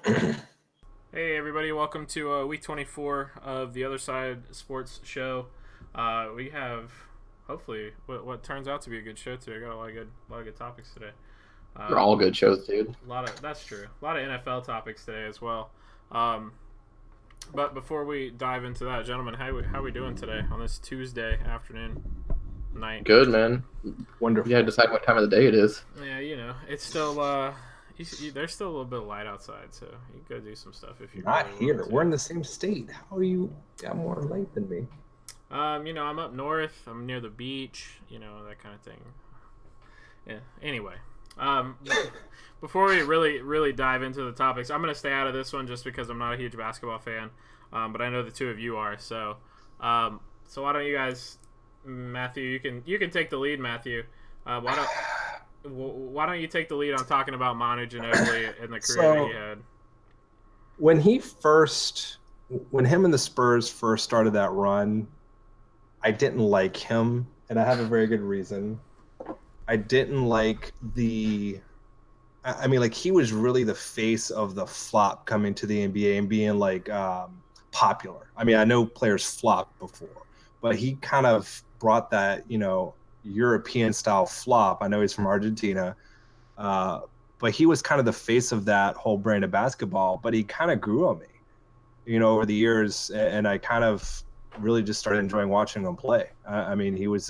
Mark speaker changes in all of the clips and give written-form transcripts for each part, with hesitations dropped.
Speaker 1: Hey everybody, welcome to week 24 of the Other Side Sports Show. We have hopefully what turns out to be a good show today. Got a lot of good topics today.
Speaker 2: They're
Speaker 1: Uh,
Speaker 2: all good shows, dude.
Speaker 1: a lot of that's true. A lot of NFL topics today as well. Um, but before we dive into that, gentlemen, how we doing today on this Tuesday afternoon night?
Speaker 2: Good, man.
Speaker 3: Wonderful.
Speaker 2: You gotta decide what time of the day it is.
Speaker 1: Yeah, it's still there's still a little bit of light outside, so you can go do some stuff if you
Speaker 3: Not
Speaker 1: really
Speaker 3: here.
Speaker 1: want to.
Speaker 3: We're in the same state. How are you got more light than me?
Speaker 1: I'm up north. I'm near the beach. That kind of thing. Yeah. Anyway, um, before we really dive into the topics, I'm gonna stay out of this one just because I'm not a huge basketball fan. But I know the two of you are. So why don't you guys, Matthew? You can take the lead, Matthew. Why don't you take the lead on talking about Manu Ginobili and the career that he had?
Speaker 3: When when him and the Spurs first started that run, I didn't like him, and I have a very good reason. I didn't like like he was really the face of the flop coming to the NBA and being like popular. I mean, I know players flopped before, but he kind of brought that, European style flop. I know he's from Argentina, but he was kind of the face of that whole brand of basketball. But he kind of grew on me, over the years, and I kind of really just started enjoying watching him play. I mean, he was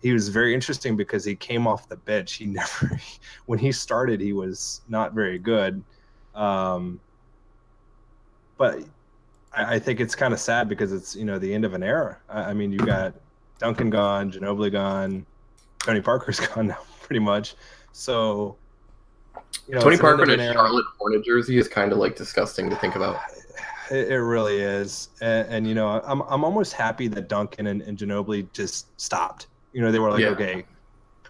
Speaker 3: very interesting because he came off the bench. When he started, he was not very good. But I think it's kind of sad because it's, the end of an era. I mean, you got Duncan gone, Ginobili gone, Tony Parker's gone now, pretty much. So,
Speaker 2: Tony
Speaker 3: it's the end
Speaker 2: Parker
Speaker 3: of
Speaker 2: in
Speaker 3: an
Speaker 2: a
Speaker 3: era.
Speaker 2: Charlotte Hornet jersey is kind of like disgusting to think about.
Speaker 3: It really is, and I'm almost happy that Duncan and Ginobili just stopped. They were like,
Speaker 2: Yeah.
Speaker 3: okay,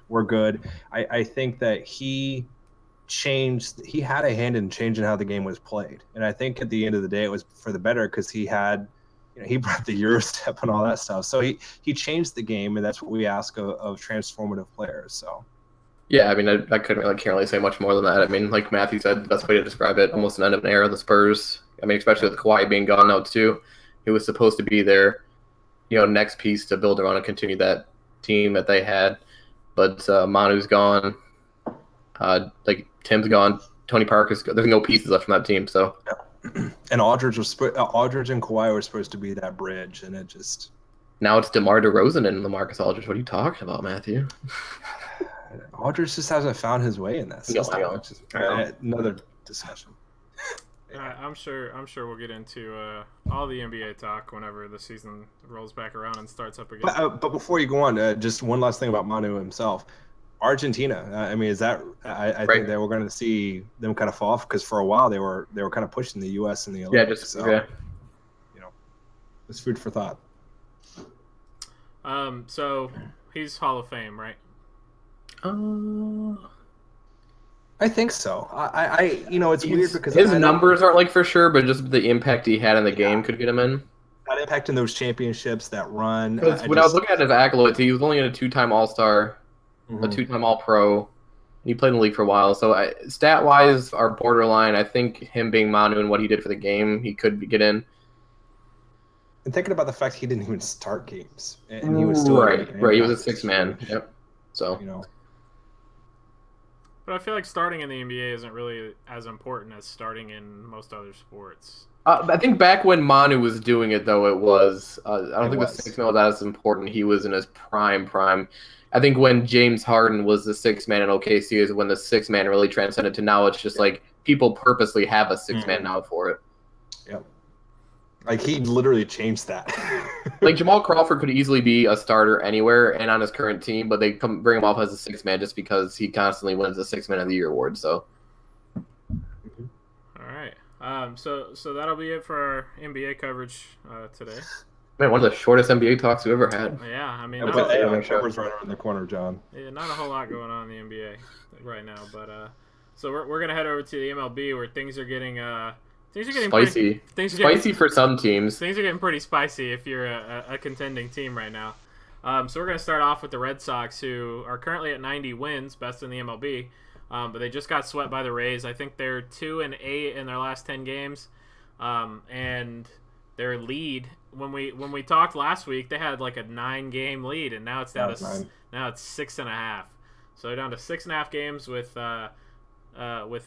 Speaker 3: we're good. I think that he had a hand in changing how the game was played, and I think at the end of the day it was for the better because he had, he brought the Euro step and all that stuff. So he changed the game, and that's what we ask of transformative players. So.
Speaker 2: Yeah, I mean, I can't really say much more than that. I mean, like Matthew said, the best way to describe it, almost an end of an era of the Spurs. I mean, especially with Kawhi being gone now too. He was supposed to be their, next piece to build around and continue that team that they had. But Manu's gone. Like Tim's gone. Tony Parker's gone. There's no pieces left from that team. So.
Speaker 3: And Aldridge and Kawhi were supposed to be that bridge, and it just.
Speaker 2: Now it's DeMar DeRozan and LaMarcus Aldridge. What are you talking about, Matthew?
Speaker 3: Aldridge just hasn't found his way in that system. Which is another discussion.
Speaker 1: I'm sure we'll get into all the NBA talk whenever the season rolls back around and starts up again.
Speaker 3: But before you go on, just one last thing about Manu himself. Argentina. I mean, is that? I
Speaker 2: Right.
Speaker 3: think that we're going to see them kind of fall off because for a while they were kind of pushing the U.S. in the Olympics.
Speaker 2: Yeah.
Speaker 3: It's food for thought.
Speaker 1: So he's Hall of Fame, right?
Speaker 3: I think so. It's weird because
Speaker 2: his numbers aren't like for sure, but just the impact he had in the game could get him in.
Speaker 3: That impact in those championships, that run.
Speaker 2: When I was looking at his accolades, he was only a two-time All-Star, a two-time All-Pro. He played in the league for a while, so stat-wise, are borderline. I think him being Manu and what he did for the game, he could get in.
Speaker 3: And thinking about the fact he didn't even start games, and he was still
Speaker 2: right. He was a six-man. Yep. So.
Speaker 1: But I feel like starting in the NBA isn't really as important as starting in most other sports.
Speaker 2: I think back when Manu was doing it, though, it was. I don't think the six-man was as important. He was in his prime. I think when James Harden was the six-man in OKC is when the six-man really transcended to now it's just like people purposely have a six-man now for it.
Speaker 3: Yep. Like he literally changed that.
Speaker 2: Like Jamal Crawford could easily be a starter anywhere and on his current team, but they bring him off as a six-man just because he constantly wins the Six-Man of the Year award. So.
Speaker 1: All right. So that'll be it for our NBA coverage today.
Speaker 2: Man, one of the shortest NBA talks we've ever had.
Speaker 1: Yeah, I mean,
Speaker 3: Trevor's right around the corner, John.
Speaker 1: Yeah, not a whole lot going on in the NBA right now, but so we're gonna head over to the MLB where things are getting
Speaker 2: spicy. Spicy for some teams.
Speaker 1: Things are getting pretty spicy if you're a contending team right now. So we're going to start off with the Red Sox, who are currently at 90 wins, best in the MLB. but they just got swept by the Rays. I think they're 2-8 in their last 10 games, and their lead when we talked last week, they had like a 9-game lead, and now it's down to 6.5. So they're down to 6.5 games with a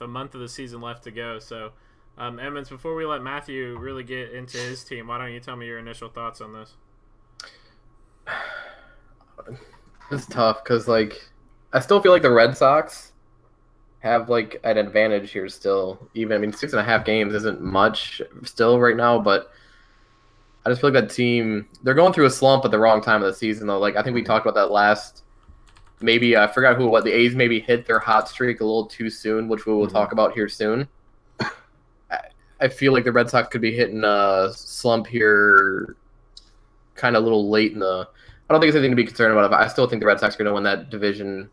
Speaker 1: month of the season left to go. So, Emmons, before we let Matthew really get into his team, why don't you tell me your initial thoughts on this?
Speaker 2: It's tough because, like, I still feel like the Red Sox have, like, an advantage here still. Even, I mean, 6.5 games isn't much still right now, but I just feel like that team, they're going through a slump at the wrong time of the season, though. Like, I think we talked about that last, maybe, I forgot what, the A's maybe hit their hot streak a little too soon, which we will talk about here soon. I feel like the Red Sox could be hitting a slump here kind of a little late in the... I don't think it's anything to be concerned about. I still think the Red Sox are going to win that division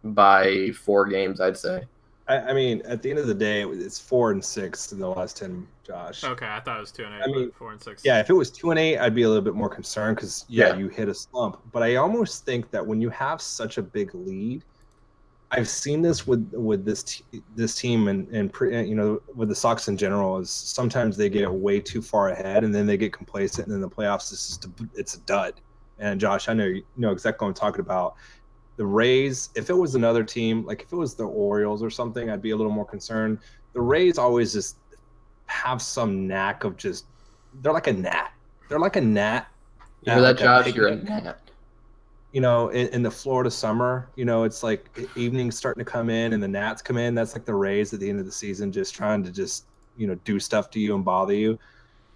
Speaker 2: by 4 games, I'd say.
Speaker 3: I mean, at the end of the day, it's 4-6 in the last 10, Josh.
Speaker 1: Okay, I thought it was 2-8.
Speaker 3: I mean,
Speaker 1: 4-6.
Speaker 3: Yeah, if it was 2-8, I'd be a little bit more concerned because you hit a slump. But I almost think that when you have such a big lead, I've seen this with this team and with the Sox in general, is sometimes they get way too far ahead and then they get complacent, and then the playoffs it's a dud. And Josh, I know you know exactly what I'm talking about. The Rays, if it was another team, like if it was the Orioles or something, I'd be a little more concerned. The Rays always just have some knack of they're like a gnat. They're like a gnat.
Speaker 2: You hear that, Josh? You're a gnat.
Speaker 3: You know, in the Florida summer, you know, it's like evening's starting to come in and the gnats come in. That's like the Rays at the end of the season, just trying to do stuff to you and bother you.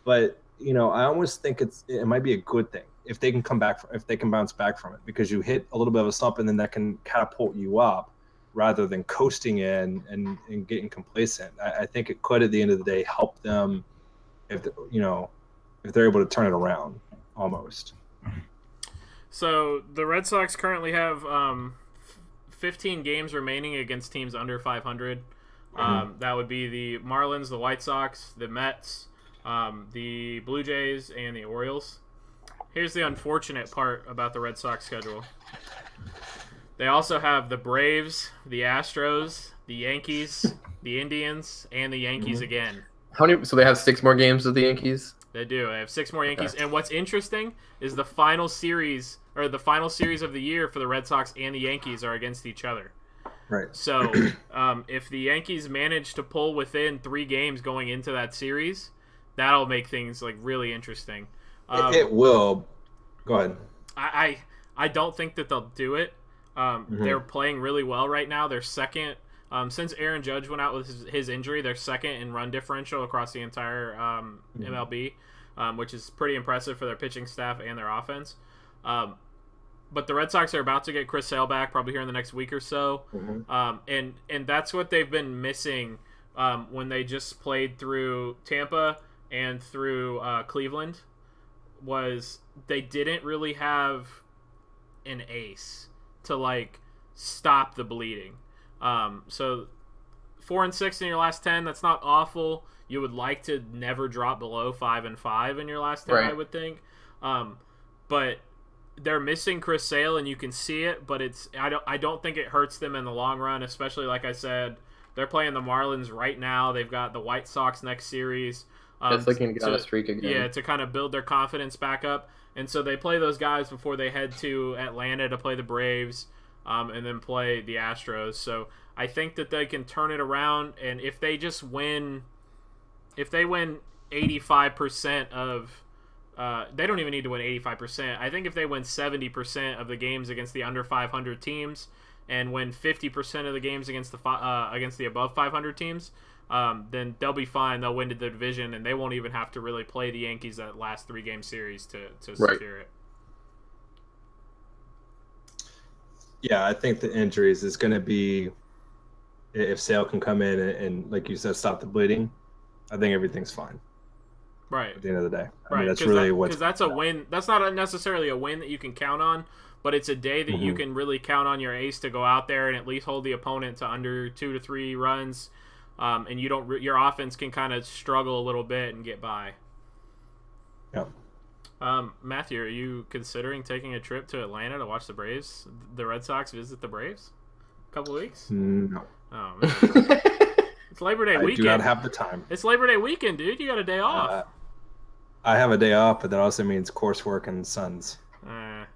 Speaker 3: But, I almost think it might be a good thing if they can bounce back from it, because you hit a little bit of a slump and then that can catapult you up rather than coasting in and getting complacent. I think it could, at the end of the day, help them if they're able to turn it around almost.
Speaker 1: So the Red Sox currently have 15 games remaining against teams under 500. That would be the Marlins, the White Sox, the Mets, the Blue Jays, and the Orioles. Here's the unfortunate part about the Red Sox schedule. They also have the Braves, the Astros, the Yankees, the Indians, and the Yankees again.
Speaker 2: How many? So they have 6 more games with the Yankees?
Speaker 1: They do. They have 6 more Yankees.
Speaker 2: Okay.
Speaker 1: And what's interesting is the final series of the year for the Red Sox and the Yankees are against each other.
Speaker 3: Right.
Speaker 1: So if the Yankees manage to pull within 3 games going into that series, that'll make things like really interesting.
Speaker 3: It will. Go ahead.
Speaker 1: I don't think that they'll do it. They're playing really well right now. They're second. Since Aaron Judge went out with his injury, they're second in run differential across the entire MLB, which is pretty impressive for their pitching staff and their offense. But the Red Sox are about to get Chris Sale back probably here in the next week or so. And that's what they've been missing when they just played through Tampa and through Cleveland, was they didn't really have an ace to like stop the bleeding. So 4-6 in your last 10, that's not awful. You would like to never drop below 5-5 in your last 10, right. I would think. But they're missing Chris Sale, and you can see it. But I don't think it hurts them in the long run. Especially, like I said, they're playing the Marlins right now. They've got the White Sox next series.
Speaker 2: It's looking to get on a streak again.
Speaker 1: Yeah, to kind of build their confidence back up. And so they play those guys before they head to Atlanta to play the Braves, and then play the Astros. So I think that they can turn it around, and if they win 85% of they don't even need to win 85%. I think if they win 70% of the games against the under 500 teams and win 50% of the games against the above 500 teams, then they'll be fine. They'll win the division, and they won't even have to really play the Yankees that last 3-game series to secure it.
Speaker 3: Yeah, I think the injuries is going to be, if Sale can come in and, like you said, stop the bleeding, I think everything's fine.
Speaker 1: Right.
Speaker 3: At the end of the day. I
Speaker 1: right.
Speaker 3: mean, that's really
Speaker 1: because that's a win. That's not necessarily a win that you can count on, but it's a day that you can really count on your ace to go out there and at least hold the opponent to under 2 to 3 runs, and your offense can kind of struggle a little bit and get by.
Speaker 3: Yeah.
Speaker 1: Matthew, are you considering taking a trip to Atlanta to watch the Red Sox visit the Braves? A couple of weeks?
Speaker 3: No.
Speaker 1: Oh man, it's Labor Day
Speaker 3: I
Speaker 1: weekend.
Speaker 3: do not have the time.
Speaker 1: It's Labor Day weekend, dude. You got a day off.
Speaker 3: I have a day off, but that also means coursework and Suns.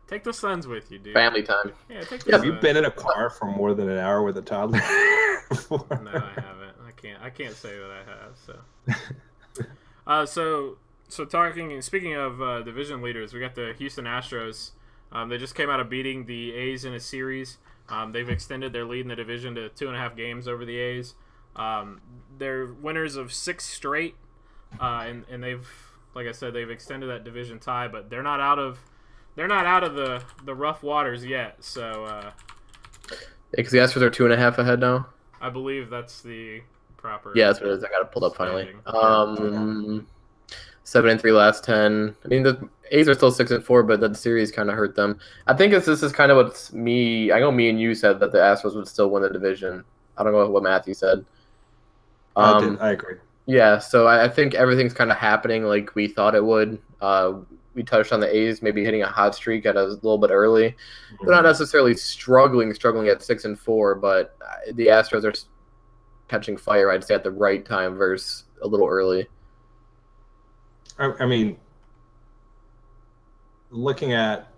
Speaker 1: Take the Suns with you, dude.
Speaker 2: Family time.
Speaker 1: Yeah, take the
Speaker 3: Have
Speaker 1: Suns.
Speaker 3: you been in a car for more than an hour with a toddler before?
Speaker 1: No, I haven't. I can't say that I have. So speaking of division leaders, we got the Houston Astros. They just came out of beating the A's in a series. They've extended their lead in the division to 2.5 games over the A's. They're winners of 6 straight, and they've, like I said, they've extended that division tie, but they're not out of the rough waters yet. So
Speaker 2: Because the Astros are 2.5 ahead now.
Speaker 1: I believe that's the proper.
Speaker 2: Yeah, that's what it is. I got it pulled up finally.
Speaker 1: standing.
Speaker 2: 7-3 last 10. I mean, the A's are still 6-4, but the series kind of hurt them. I think this is kind of what I know me and you said that the Astros would still win the division. I don't know what Matthew said.
Speaker 3: I agree.
Speaker 2: Yeah, so I think everything's kind of happening like we thought it would. We touched on the A's maybe hitting a hot streak at a little bit early. They're not necessarily struggling at 6-4, but the Astros are catching fire, I'd say, at the right time versus a little early.
Speaker 3: I mean, looking at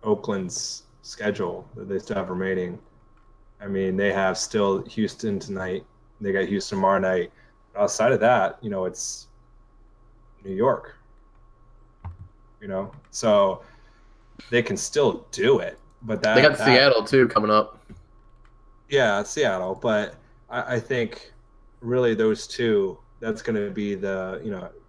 Speaker 3: Oakland's schedule that they still have remaining, I mean, they have still Houston tonight. They got Houston tomorrow night. Outside of that, it's New York. So they can still do it. But
Speaker 2: They got Seattle too coming up.
Speaker 3: Yeah, Seattle. But I think really those two, that's going to be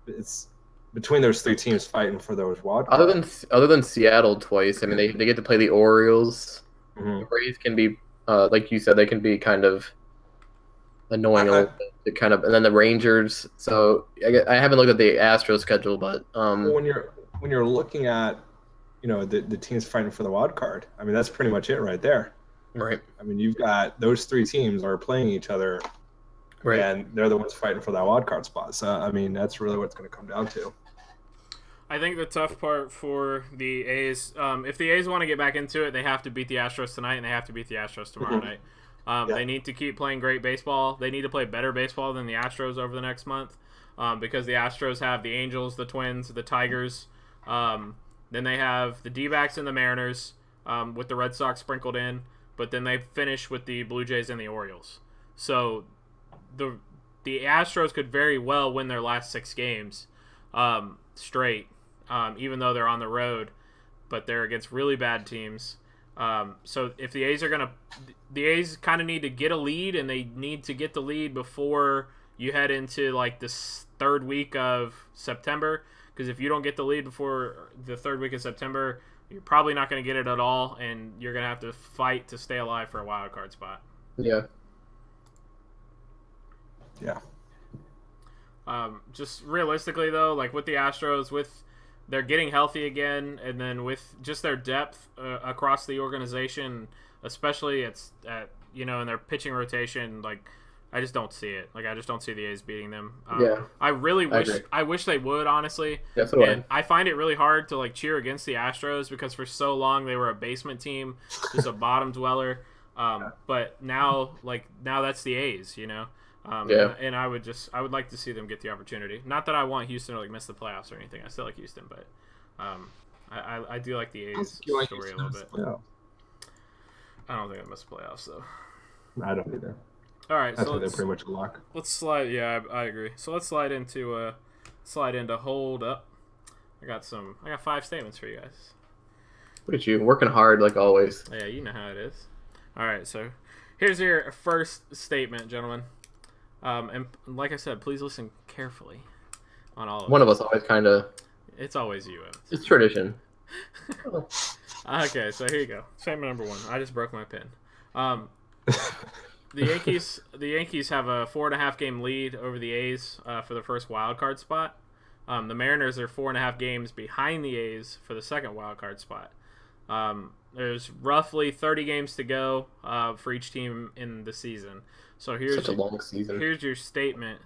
Speaker 3: it's between those 3 teams fighting for those wild cards.
Speaker 2: Other than Seattle twice, I mean, they get to play the Orioles.
Speaker 3: Mm-hmm.
Speaker 2: The Rays can be, like you said, they can be kind of annoying a little bit, and then the Rangers. So I haven't looked at the Astros schedule, but
Speaker 3: when you're looking at the teams fighting for the wild card, I mean that's pretty much it right there.
Speaker 2: Right.
Speaker 3: I mean you've got those 3 teams are playing each other,
Speaker 2: right,
Speaker 3: and they're the ones fighting for that wild card spot. So I mean that's really what it's going to come down to.
Speaker 1: I think the tough part for the A's, if the A's want to get back into it, they have to beat the Astros tonight, and they have to beat the Astros tomorrow night. They need to keep playing great baseball. They need to play better baseball than the Astros over the next month, because the Astros have the Angels, the Twins, the Tigers. Then they have the D-backs and the Mariners, with the Red Sox sprinkled in. But then they finish with the Blue Jays and the Orioles. So the Astros could very well win their last 6 games straight, even though they're on the road. But they're against really bad teams. So if the A's kind of need to get a lead, and they need to get the lead before you head into like this 3rd week of September, because if you don't get the lead before the 3rd week of September, you're probably not going to get it at all, and you're going to have to fight to stay alive for a wild card spot.
Speaker 2: Yeah.
Speaker 1: Just realistically though, like with the Astros, they're getting healthy again, and then with just their depth across the organization, especially in their pitching rotation, like I just don't see it. Like I just don't see the A's beating them. I wish they would, honestly.
Speaker 2: That's
Speaker 1: and I find it really hard to like cheer against the Astros because for so long they were a basement team, just a bottom dweller. But now that's the A's, and I would like to see them get the opportunity. Not that I want Houston to like miss the playoffs or anything. I still like Houston, but I do like the A's story a little bit. I don't think I miss the playoffs though.
Speaker 3: I don't either.
Speaker 1: All right,
Speaker 3: I think they're pretty much a lock.
Speaker 1: Let's slide. Yeah, I agree. So let's slide into hold up. I got 5 statements for you guys.
Speaker 2: Look at you, working hard like always.
Speaker 1: Yeah, you know how it is. All right, so here's your first statement, gentlemen. And like I said, please listen carefully on all of
Speaker 2: One of us always kind of.
Speaker 1: It's always you.
Speaker 2: It's tradition.
Speaker 1: Okay, so here you go. Statement number 1. I just broke my pen. The Yankees have a 4.5 game lead over the A's for the first wild card spot. The Mariners are 4.5 games behind the A's for the second wild card spot. There's roughly 30 games to go for each team in the season. So here's
Speaker 2: such a long season.
Speaker 1: Here's your statement,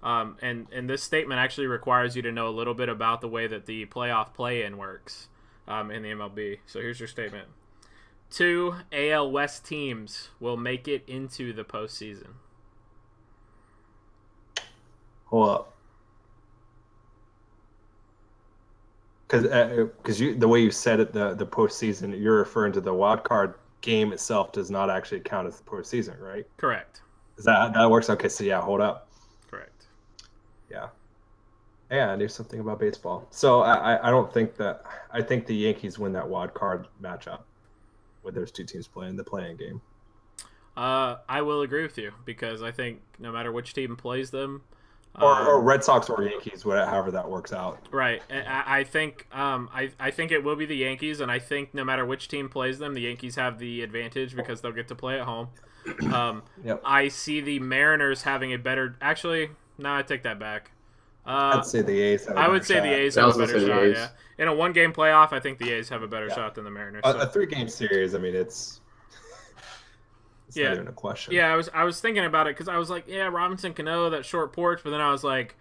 Speaker 1: and this statement actually requires you to know a little bit about the way that the playoff play-in works in the MLB. So here's your statement: 2 AL West teams will make it into the postseason.
Speaker 3: Hold up. Because the way you said it, the postseason, you're referring to the wild card game itself does not actually count as the postseason, right?
Speaker 1: Correct.
Speaker 3: Is that works? Okay, so yeah, hold up.
Speaker 1: Correct.
Speaker 3: Yeah. Yeah, I knew something about baseball. So I don't think that – I think the Yankees win that wild card matchup with those two teams playing the play-in game.
Speaker 1: I will agree with you because I think no matter which team plays them –
Speaker 3: or Red Sox or Yankees, however that works out.
Speaker 1: Right. I think I think it will be the Yankees, and I think no matter which team plays them, the Yankees have the advantage because they'll get to play at home.
Speaker 3: Yep.
Speaker 1: I see the Mariners having a better – actually, no, I take that back.
Speaker 3: I'd say the A's have a
Speaker 1: I would
Speaker 3: better
Speaker 1: say
Speaker 3: shot.
Speaker 1: the A's have a better shot, yeah. In a one-game playoff, I think the A's have a better shot than the Mariners.
Speaker 3: A 3-game series, I mean, it's not even a question.
Speaker 1: Yeah, I was thinking about it because I was like, yeah, Robinson Cano, that short porch, but then I was like,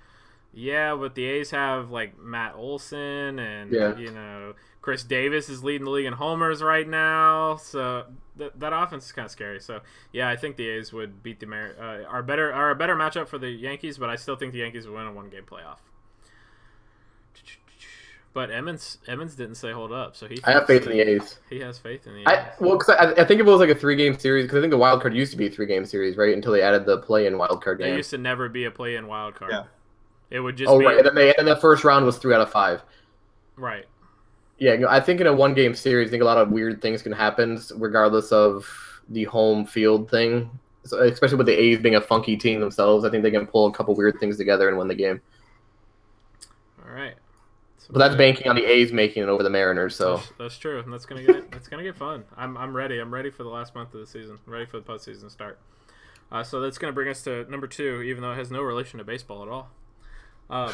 Speaker 1: yeah, but the A's have like Matt Olson and you know Chris Davis is leading the league in homers right now, so that offense is kind of scary. So yeah, I think the A's would beat the are a better matchup for the Yankees, but I still think the Yankees would win a 1-game playoff. But Emmons didn't say hold up, so
Speaker 2: I have faith in the A's.
Speaker 1: He has faith in the A's.
Speaker 2: Because I think if it was like a 3-game series, because I think the wild card used to be a 3-game series, right? Until they added the play-in wild card game.
Speaker 1: It used to never be a play-in wild card.
Speaker 3: Yeah.
Speaker 1: It would just be...
Speaker 2: right. And then the first round was 3 out of 5.
Speaker 1: Right.
Speaker 2: Yeah, I think in a 1-game series, I think a lot of weird things can happen regardless of the home field thing. So, especially with the A's being a funky team themselves, I think they can pull a couple weird things together and win the game.
Speaker 1: All right.
Speaker 2: But that's banking on the A's making it over the Mariners, so
Speaker 1: that's true. And that's gonna get fun. I'm ready. I'm ready for the last month of the season. I'm ready for the postseason start. So that's gonna bring us to number 2, even though it has no relation to baseball at all.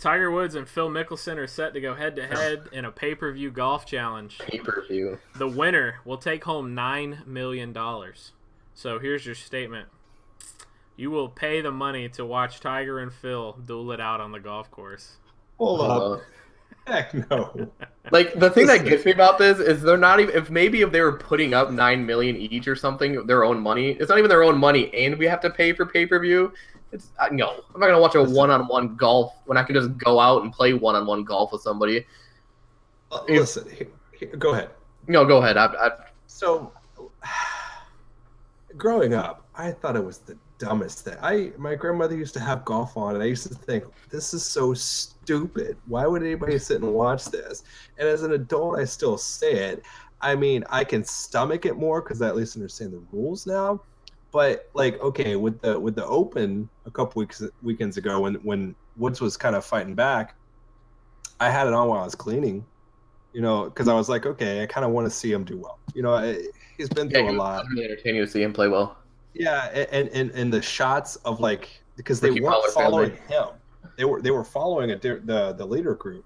Speaker 1: Tiger Woods and Phil Mickelson are set to go head-to-head in a pay-per-view golf challenge.
Speaker 2: Pay-per-view.
Speaker 1: The winner will take home $9 million. So here's your statement. You will pay the money to watch Tiger and Phil duel it out on the golf course.
Speaker 3: Hold up. Heck no.
Speaker 2: Like, the thing that gets me about this is they're not even if they were putting up $9 million each or something, their own money. It's not even their own money, and we have to pay for pay-per-view. It's no. I'm not gonna watch a one-on-one golf when I can just go out and play one-on-one golf with somebody.
Speaker 3: Listen, go ahead.
Speaker 2: No, go ahead.
Speaker 3: So, growing up, I thought it was the dumbest thing. My grandmother used to have golf on, and I used to think, this is so stupid. Why would anybody sit and watch this? And as an adult, I still say it. I mean, I can stomach it more because I at least understand the rules now. But like, okay, with the Open a couple weekends ago, when Woods was kind of fighting back, I had it on while I was cleaning, you know, because I was like, okay, I kind of want to see him do well. You know, he's been through a lot.
Speaker 2: It's really entertaining to see him play well.
Speaker 3: Yeah, and the shots of like because they
Speaker 2: Ricky
Speaker 3: weren't
Speaker 2: Fowler
Speaker 3: following
Speaker 2: family.
Speaker 3: him, they were following the leader group,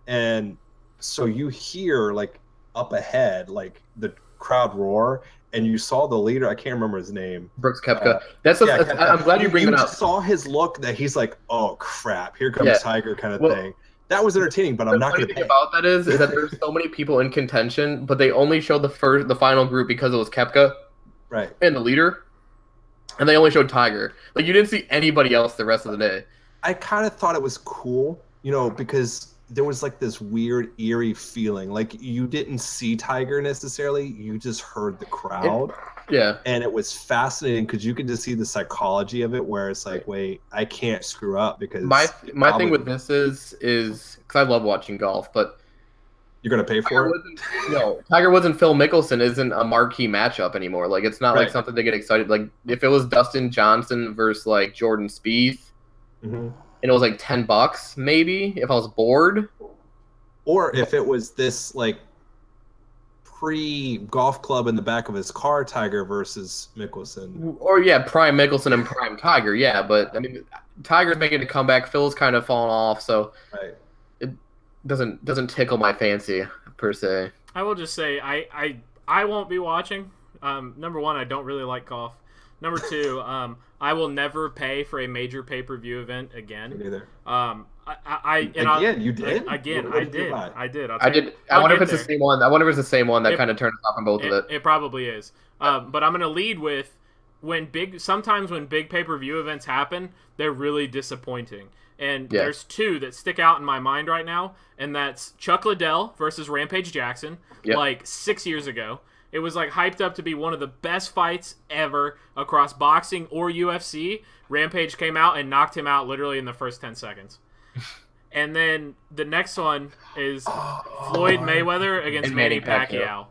Speaker 3: and so you hear like up ahead like the crowd roar. And you saw the leader. I can't remember his name.
Speaker 2: Brooks Koepka. Koepka. I'm glad you bring that up.
Speaker 3: You saw his look that he's like, oh crap, here comes Tiger kind of thing. That was entertaining, but I'm not going to. The
Speaker 2: thing about that is that there's so many people in contention, but they only showed the final group because it was Koepka,
Speaker 3: right,
Speaker 2: and the leader, and they only showed Tiger. Like you didn't see anybody else the rest of the day.
Speaker 3: I kind of thought it was cool, you know, because there was like this weird eerie feeling like you didn't see Tiger necessarily, you just heard the crowd. And it was fascinating because you could just see the psychology of it where it's like, wait, I can't screw up because
Speaker 2: my thing with this is because I love watching golf, but
Speaker 3: you're gonna pay for it.
Speaker 2: No, Tiger Woods and Phil Mickelson isn't a marquee matchup anymore. Like it's not like something to get excited. Like if it was Dustin Johnson versus like Jordan Spieth, and it was like $10 maybe if I was bored,
Speaker 3: or if it was this like pre-golf club in the back of his car Tiger versus Mickelson,
Speaker 2: or prime Mickelson and prime Tiger, but I mean Tiger's making a comeback, Phil's kind of fallen off, so it doesn't tickle my fancy per se.
Speaker 1: I will just say I won't be watching. Number one, I don't really like golf. Number two, I will never pay for a major pay-per-view event again.
Speaker 3: Me neither. You did?
Speaker 1: Again,
Speaker 3: What
Speaker 1: I
Speaker 3: did you
Speaker 1: did.
Speaker 3: buy?
Speaker 1: I did.
Speaker 2: I did. I wonder if it's the same one. I wonder if it's the same one that kind of turned us off on both of it.
Speaker 1: It probably is. But I'm gonna lead with sometimes when big pay-per-view events happen, they're really disappointing. And there's two that stick out in my mind right now, and that's Chuck Liddell versus Rampage Jackson, like 6 years ago. It was like hyped up to be one of the best fights ever across boxing or UFC. Rampage came out and knocked him out literally in the first 10 seconds. And then the next one is Floyd Mayweather against Manny Pacquiao.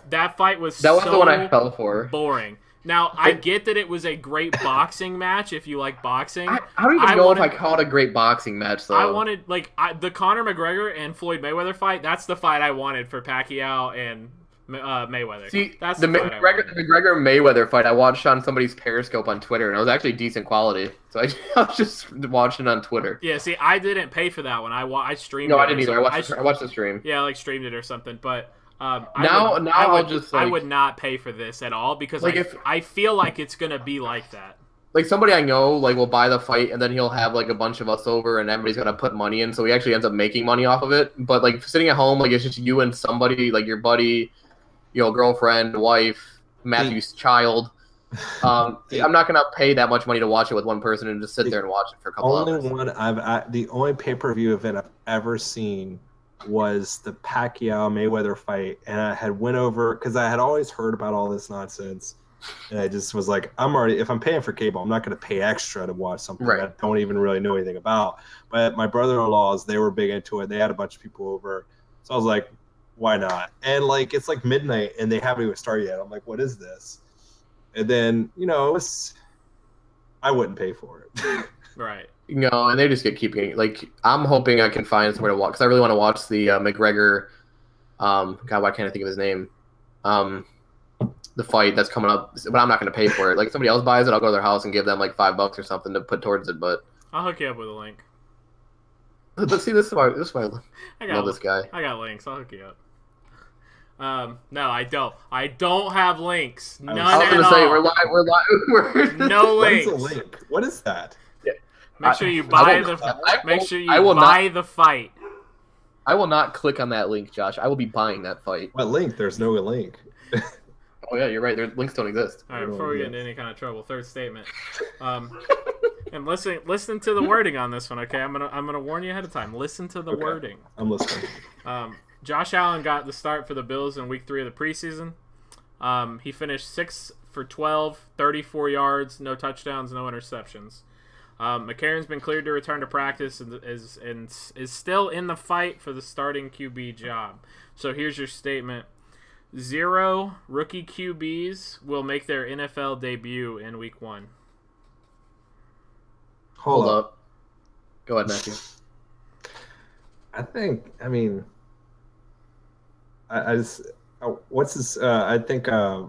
Speaker 1: That fight was
Speaker 2: the one I fell for.
Speaker 1: Boring. Now, I get that it was a great boxing match if you like boxing.
Speaker 2: I don't even know if I call it a great boxing match, though.
Speaker 1: I wanted, the Conor McGregor and Floyd Mayweather fight, that's the fight I wanted for Pacquiao and Mayweather.
Speaker 2: See,
Speaker 1: that's
Speaker 2: the McGregor-Mayweather fight, I watched on somebody's Periscope on Twitter, and it was actually decent quality. So I was just watching it on Twitter.
Speaker 1: Yeah, see, I didn't pay for that one. I streamed it.
Speaker 2: No, I didn't either. I watched the stream.
Speaker 1: Yeah, I streamed it or something, but...
Speaker 2: I
Speaker 1: would not pay for this at all because I feel like it's gonna be like that.
Speaker 2: Like somebody I know will buy the fight and then he'll have a bunch of us over and everybody's gonna put money in, so he actually ends up making money off of it. But sitting at home, it's just you and somebody, your buddy, girlfriend, wife, Matthew's child. I'm not gonna pay that much money to watch it with one person and just sit there and watch it for a couple hours.
Speaker 3: The only pay-per-view event I've ever seen was the Pacquiao Mayweather fight, and I had went over because I had always heard about all this nonsense, and I just was like, if I'm paying for cable, I'm not going to pay extra to watch something that I don't even really know anything about. But my brother-in-laws, they were big into it. They had a bunch of people over, so I was like, why not? And it's midnight, and they haven't even started yet. I'm like, what is this? And then I wouldn't pay for it.
Speaker 1: Right.
Speaker 2: And they just keep getting I'm hoping I can find somewhere to watch because I really want to watch the McGregor. God, why can't I think of his name? The fight that's coming up, but I'm not going to pay for it. If somebody else buys it, I'll go to their house and give them $5 or something to put towards it. But
Speaker 1: I'll hook you up with a link.
Speaker 2: Let's see. This is why I love this guy.
Speaker 1: I got links. I'll hook you up. No, I don't. I don't have links. None at all. I was going to say
Speaker 2: we're live.
Speaker 1: No links.
Speaker 3: What's a link? What is that?
Speaker 1: Make sure you buy the fight.
Speaker 2: I will not click on that link, Josh. I will be buying that fight.
Speaker 3: What link? There's no link.
Speaker 2: Oh yeah, you're right. Links don't exist.
Speaker 1: All right, before we get into any kind of trouble, third statement. And listen to the wording on this one, okay? I'm gonna warn you ahead of time. Listen to the wording.
Speaker 3: I'm listening.
Speaker 1: Josh Allen got the start for the Bills in Week 3 of the preseason. He finished 6 for 12, 34 yards, no touchdowns, no interceptions. McCarron's been cleared to return to practice and is still in the fight for the starting QB job. So here's your statement. 0 rookie QBs will make their NFL debut in Week 1.
Speaker 2: Hold up. Go ahead, Matthew.
Speaker 3: I think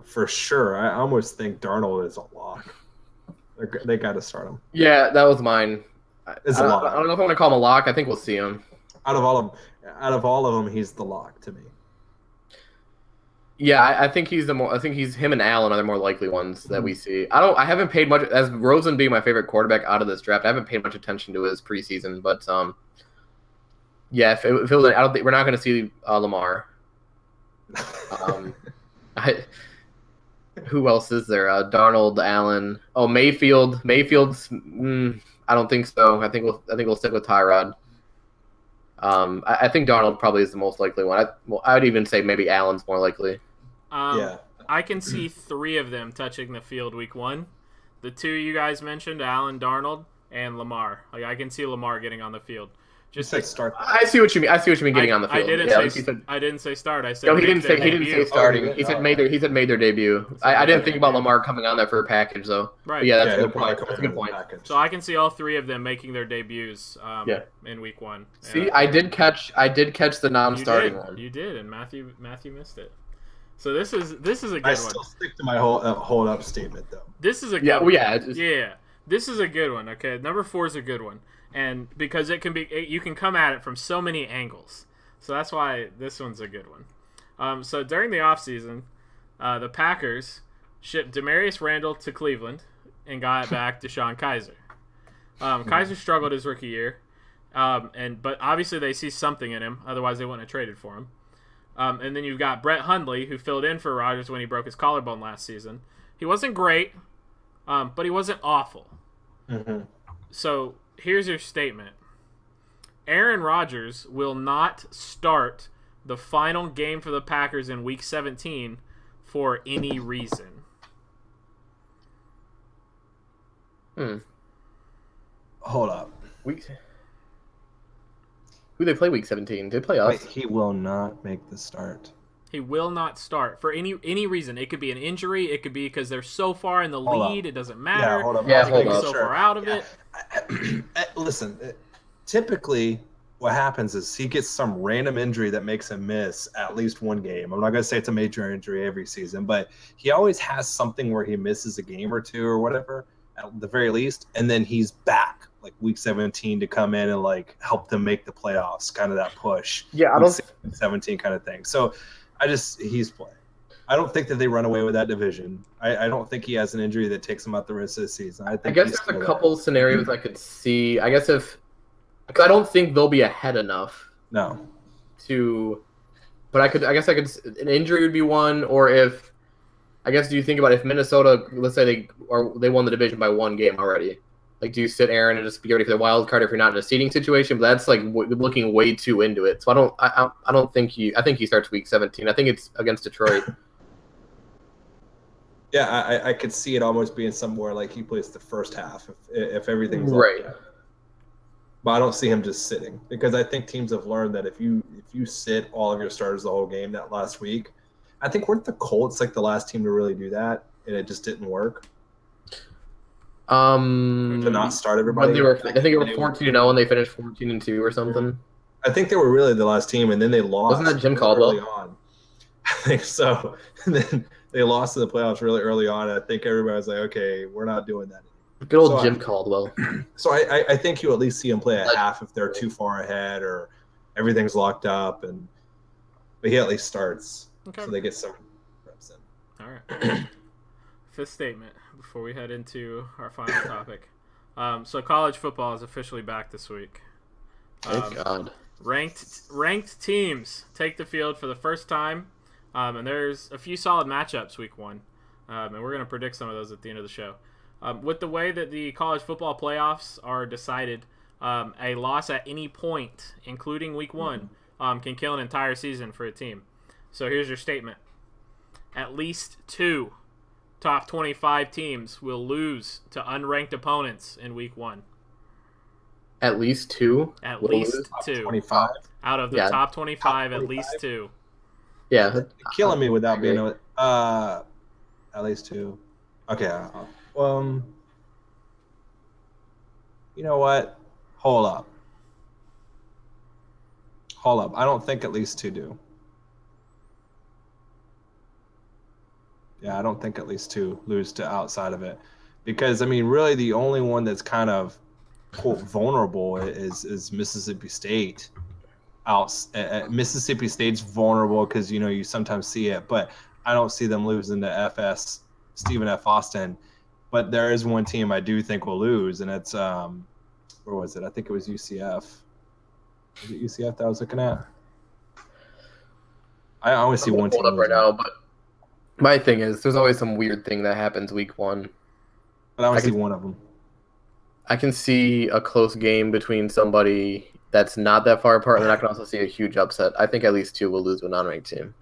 Speaker 3: for sure, I almost think Darnold is a lock. They got to start him.
Speaker 2: Yeah, that was mine.
Speaker 3: It's a lock.
Speaker 2: I don't know if I want to call him a lock. I think we'll see him.
Speaker 3: Out of all of them, he's the lock to me.
Speaker 2: Yeah, I think he's him and Allen are the more likely ones that we see. I haven't paid much, as Rosen being my favorite quarterback out of this draft. I haven't paid much attention to his preseason, but yeah, if it was, I don't think we're not going to see Lamar. Who else is there? Darnold, Allen. Oh, Mayfield. Mayfield's. I don't think so. I think we'll stick with Tyrod. I think Darnold probably is the most likely one. I would even say maybe Allen's more likely.
Speaker 3: Yeah.
Speaker 1: I can see 3 of them touching the field Week 1. The 2 you guys mentioned, Allen, Darnold, and Lamar. I can see Lamar getting on the field. Just
Speaker 3: say start.
Speaker 2: I see what you mean. Getting on the field.
Speaker 1: I didn't say start. I said
Speaker 2: no. He didn't say starting.
Speaker 3: Oh,
Speaker 2: he said made their debut. I didn't think about Lamar coming on there for a package though.
Speaker 1: Right.
Speaker 2: But yeah, that's a good point. That's a good point.
Speaker 1: So I can see all 3 of them making their debuts in Week 1.
Speaker 2: See, I did catch the non-starting one.
Speaker 1: You did, and Matthew missed it. So this is a good one.
Speaker 3: I still stick to my hold up statement though.
Speaker 1: This is a good one.
Speaker 2: Yeah.
Speaker 1: This is a good one. Okay, number 4 is a good one. And because you can come at it from so many angles. So that's why this one's a good one. So during the offseason, the Packers shipped Demarius Randall to Cleveland and got back DeShone Kizer. Kizer struggled his rookie year. But obviously they see something in him, otherwise they wouldn't have traded for him. And then you've got Brett Hundley, who filled in for Rodgers when he broke his collarbone last season. He wasn't great, but he wasn't awful.
Speaker 3: Mm-hmm.
Speaker 1: So here's your statement. Aaron Rodgers will not start the final game for the Packers in Week 17 for any reason.
Speaker 3: Hold up.
Speaker 2: Who they play Week 17? Did they play us?
Speaker 3: Wait, he will not make the start.
Speaker 1: He will not start for any reason. It could be an injury. It could be because they're so far in the lead. It doesn't matter.
Speaker 3: Yeah, hold up.
Speaker 2: Yeah,
Speaker 1: They're
Speaker 2: hold up.
Speaker 1: so far out of it.
Speaker 3: Listen, typically what happens is he gets some random injury that makes him miss at least one game. I'm not going to say it's a major injury every season, but he always has something where he misses a game or two or whatever, at the very least, and then he's back like Week 17 to come in and like help them make the playoffs, kind of that push.
Speaker 2: Yeah, I
Speaker 3: Week
Speaker 2: don't.
Speaker 3: 17 kind of thing. So he's playing. I don't think that they run away with that division. I don't think he has an injury that takes him out the rest of the season. I
Speaker 2: guess there's a couple scenarios I could see. I guess because I don't think they'll be ahead enough.
Speaker 3: No.
Speaker 2: But I guess an injury would be one, or if, I guess, do you think about if Minnesota, let's say they won the division by one game already? Like, do you sit Aaron and just get ready for the wild card if you're not in a seeding situation? But that's like looking way too into it. So I don't think I think he starts Week 17. I think it's against Detroit.
Speaker 3: Yeah, I could see it almost being somewhere like he plays the first half if everything's
Speaker 2: right.
Speaker 3: But I don't see him just sitting, because I think teams have learned that if you sit all of your starters the whole game that last week, I think weren't the Colts like the last team to really do that, and it just didn't work. To not start everybody.
Speaker 2: I think they were 14-0 and they finished 14-2 or something.
Speaker 3: I think they were really the last team, and then they lost.
Speaker 2: Wasn't that Jim Caldwell?
Speaker 3: Early on. I think so. And then they lost to the playoffs really early on. And I think everybody was like, okay, we're not doing that.
Speaker 2: Good old Jim Caldwell.
Speaker 3: So I think you at least see him play a half if they're too far ahead or everything's locked up, but he at least starts.
Speaker 1: Okay.
Speaker 3: So they get some reps in.
Speaker 1: All right. Fifth statement before we head into our final topic. So college football is officially back this week.
Speaker 2: Thank God.
Speaker 1: Ranked teams take the field for the first time, and there's a few solid matchups week one, and we're going to predict some of those at the end of the show. With the way that the college football playoffs are decided, a loss at any point, including week one, can kill an entire season for a team. So here's your statement. At least 2 top 25 teams will lose to unranked opponents in week one.
Speaker 2: At least 2?
Speaker 1: At least 2.
Speaker 3: 25?
Speaker 1: Out of the top 25, at least 2.
Speaker 2: Yeah.
Speaker 3: You're killing me without being at least 2. Okay. You know what? Hold up. I don't think at least 2 do. Yeah, I don't think at least 2 lose to outside of it. Because, I mean, really the only one that's kind of, quote, vulnerable is Mississippi State. Mississippi State's vulnerable because, you sometimes see it. But I don't see them losing to Stephen F. Austin. But there is one team I do think will lose, and it's, where was it? I think it was UCF. Was it UCF that I was looking at? I only see one team.
Speaker 2: Hold up right now, but my thing is, there's always some weird thing that happens week one.
Speaker 3: But I only see one of them.
Speaker 2: I can see a close game between somebody that's not that far apart, and I can also see a huge upset. I think at least 2 will lose to a non-ranked team.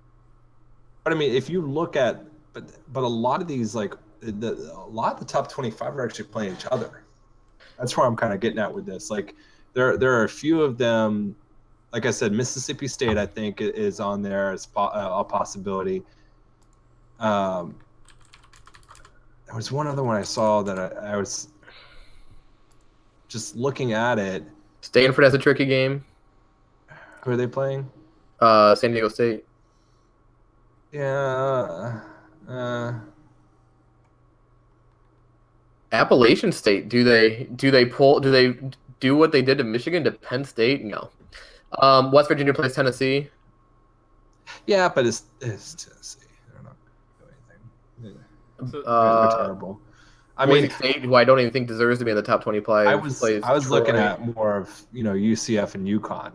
Speaker 3: But I mean, if you look at, but a lot of these, like, a lot of the top 25 are actually playing each other. That's where I'm kind of getting at with this. Like, there are a few of them. Like I said, Mississippi State, I think, is on there as a possibility. There was one other one I saw that I was just looking at it.
Speaker 2: Stanford has a tricky game.
Speaker 3: Who are they playing?
Speaker 2: San Diego State.
Speaker 3: Yeah.
Speaker 2: Appalachian State. Do they do what they did to Michigan to Penn State? No. West Virginia plays Tennessee.
Speaker 3: Yeah, but it's Tennessee. They're not doing anything. They're terrible. I
Speaker 2: Boise
Speaker 3: mean,
Speaker 2: State, who I don't even think deserves to be in the top 20 play.
Speaker 3: I was looking at more of UCF and UConn.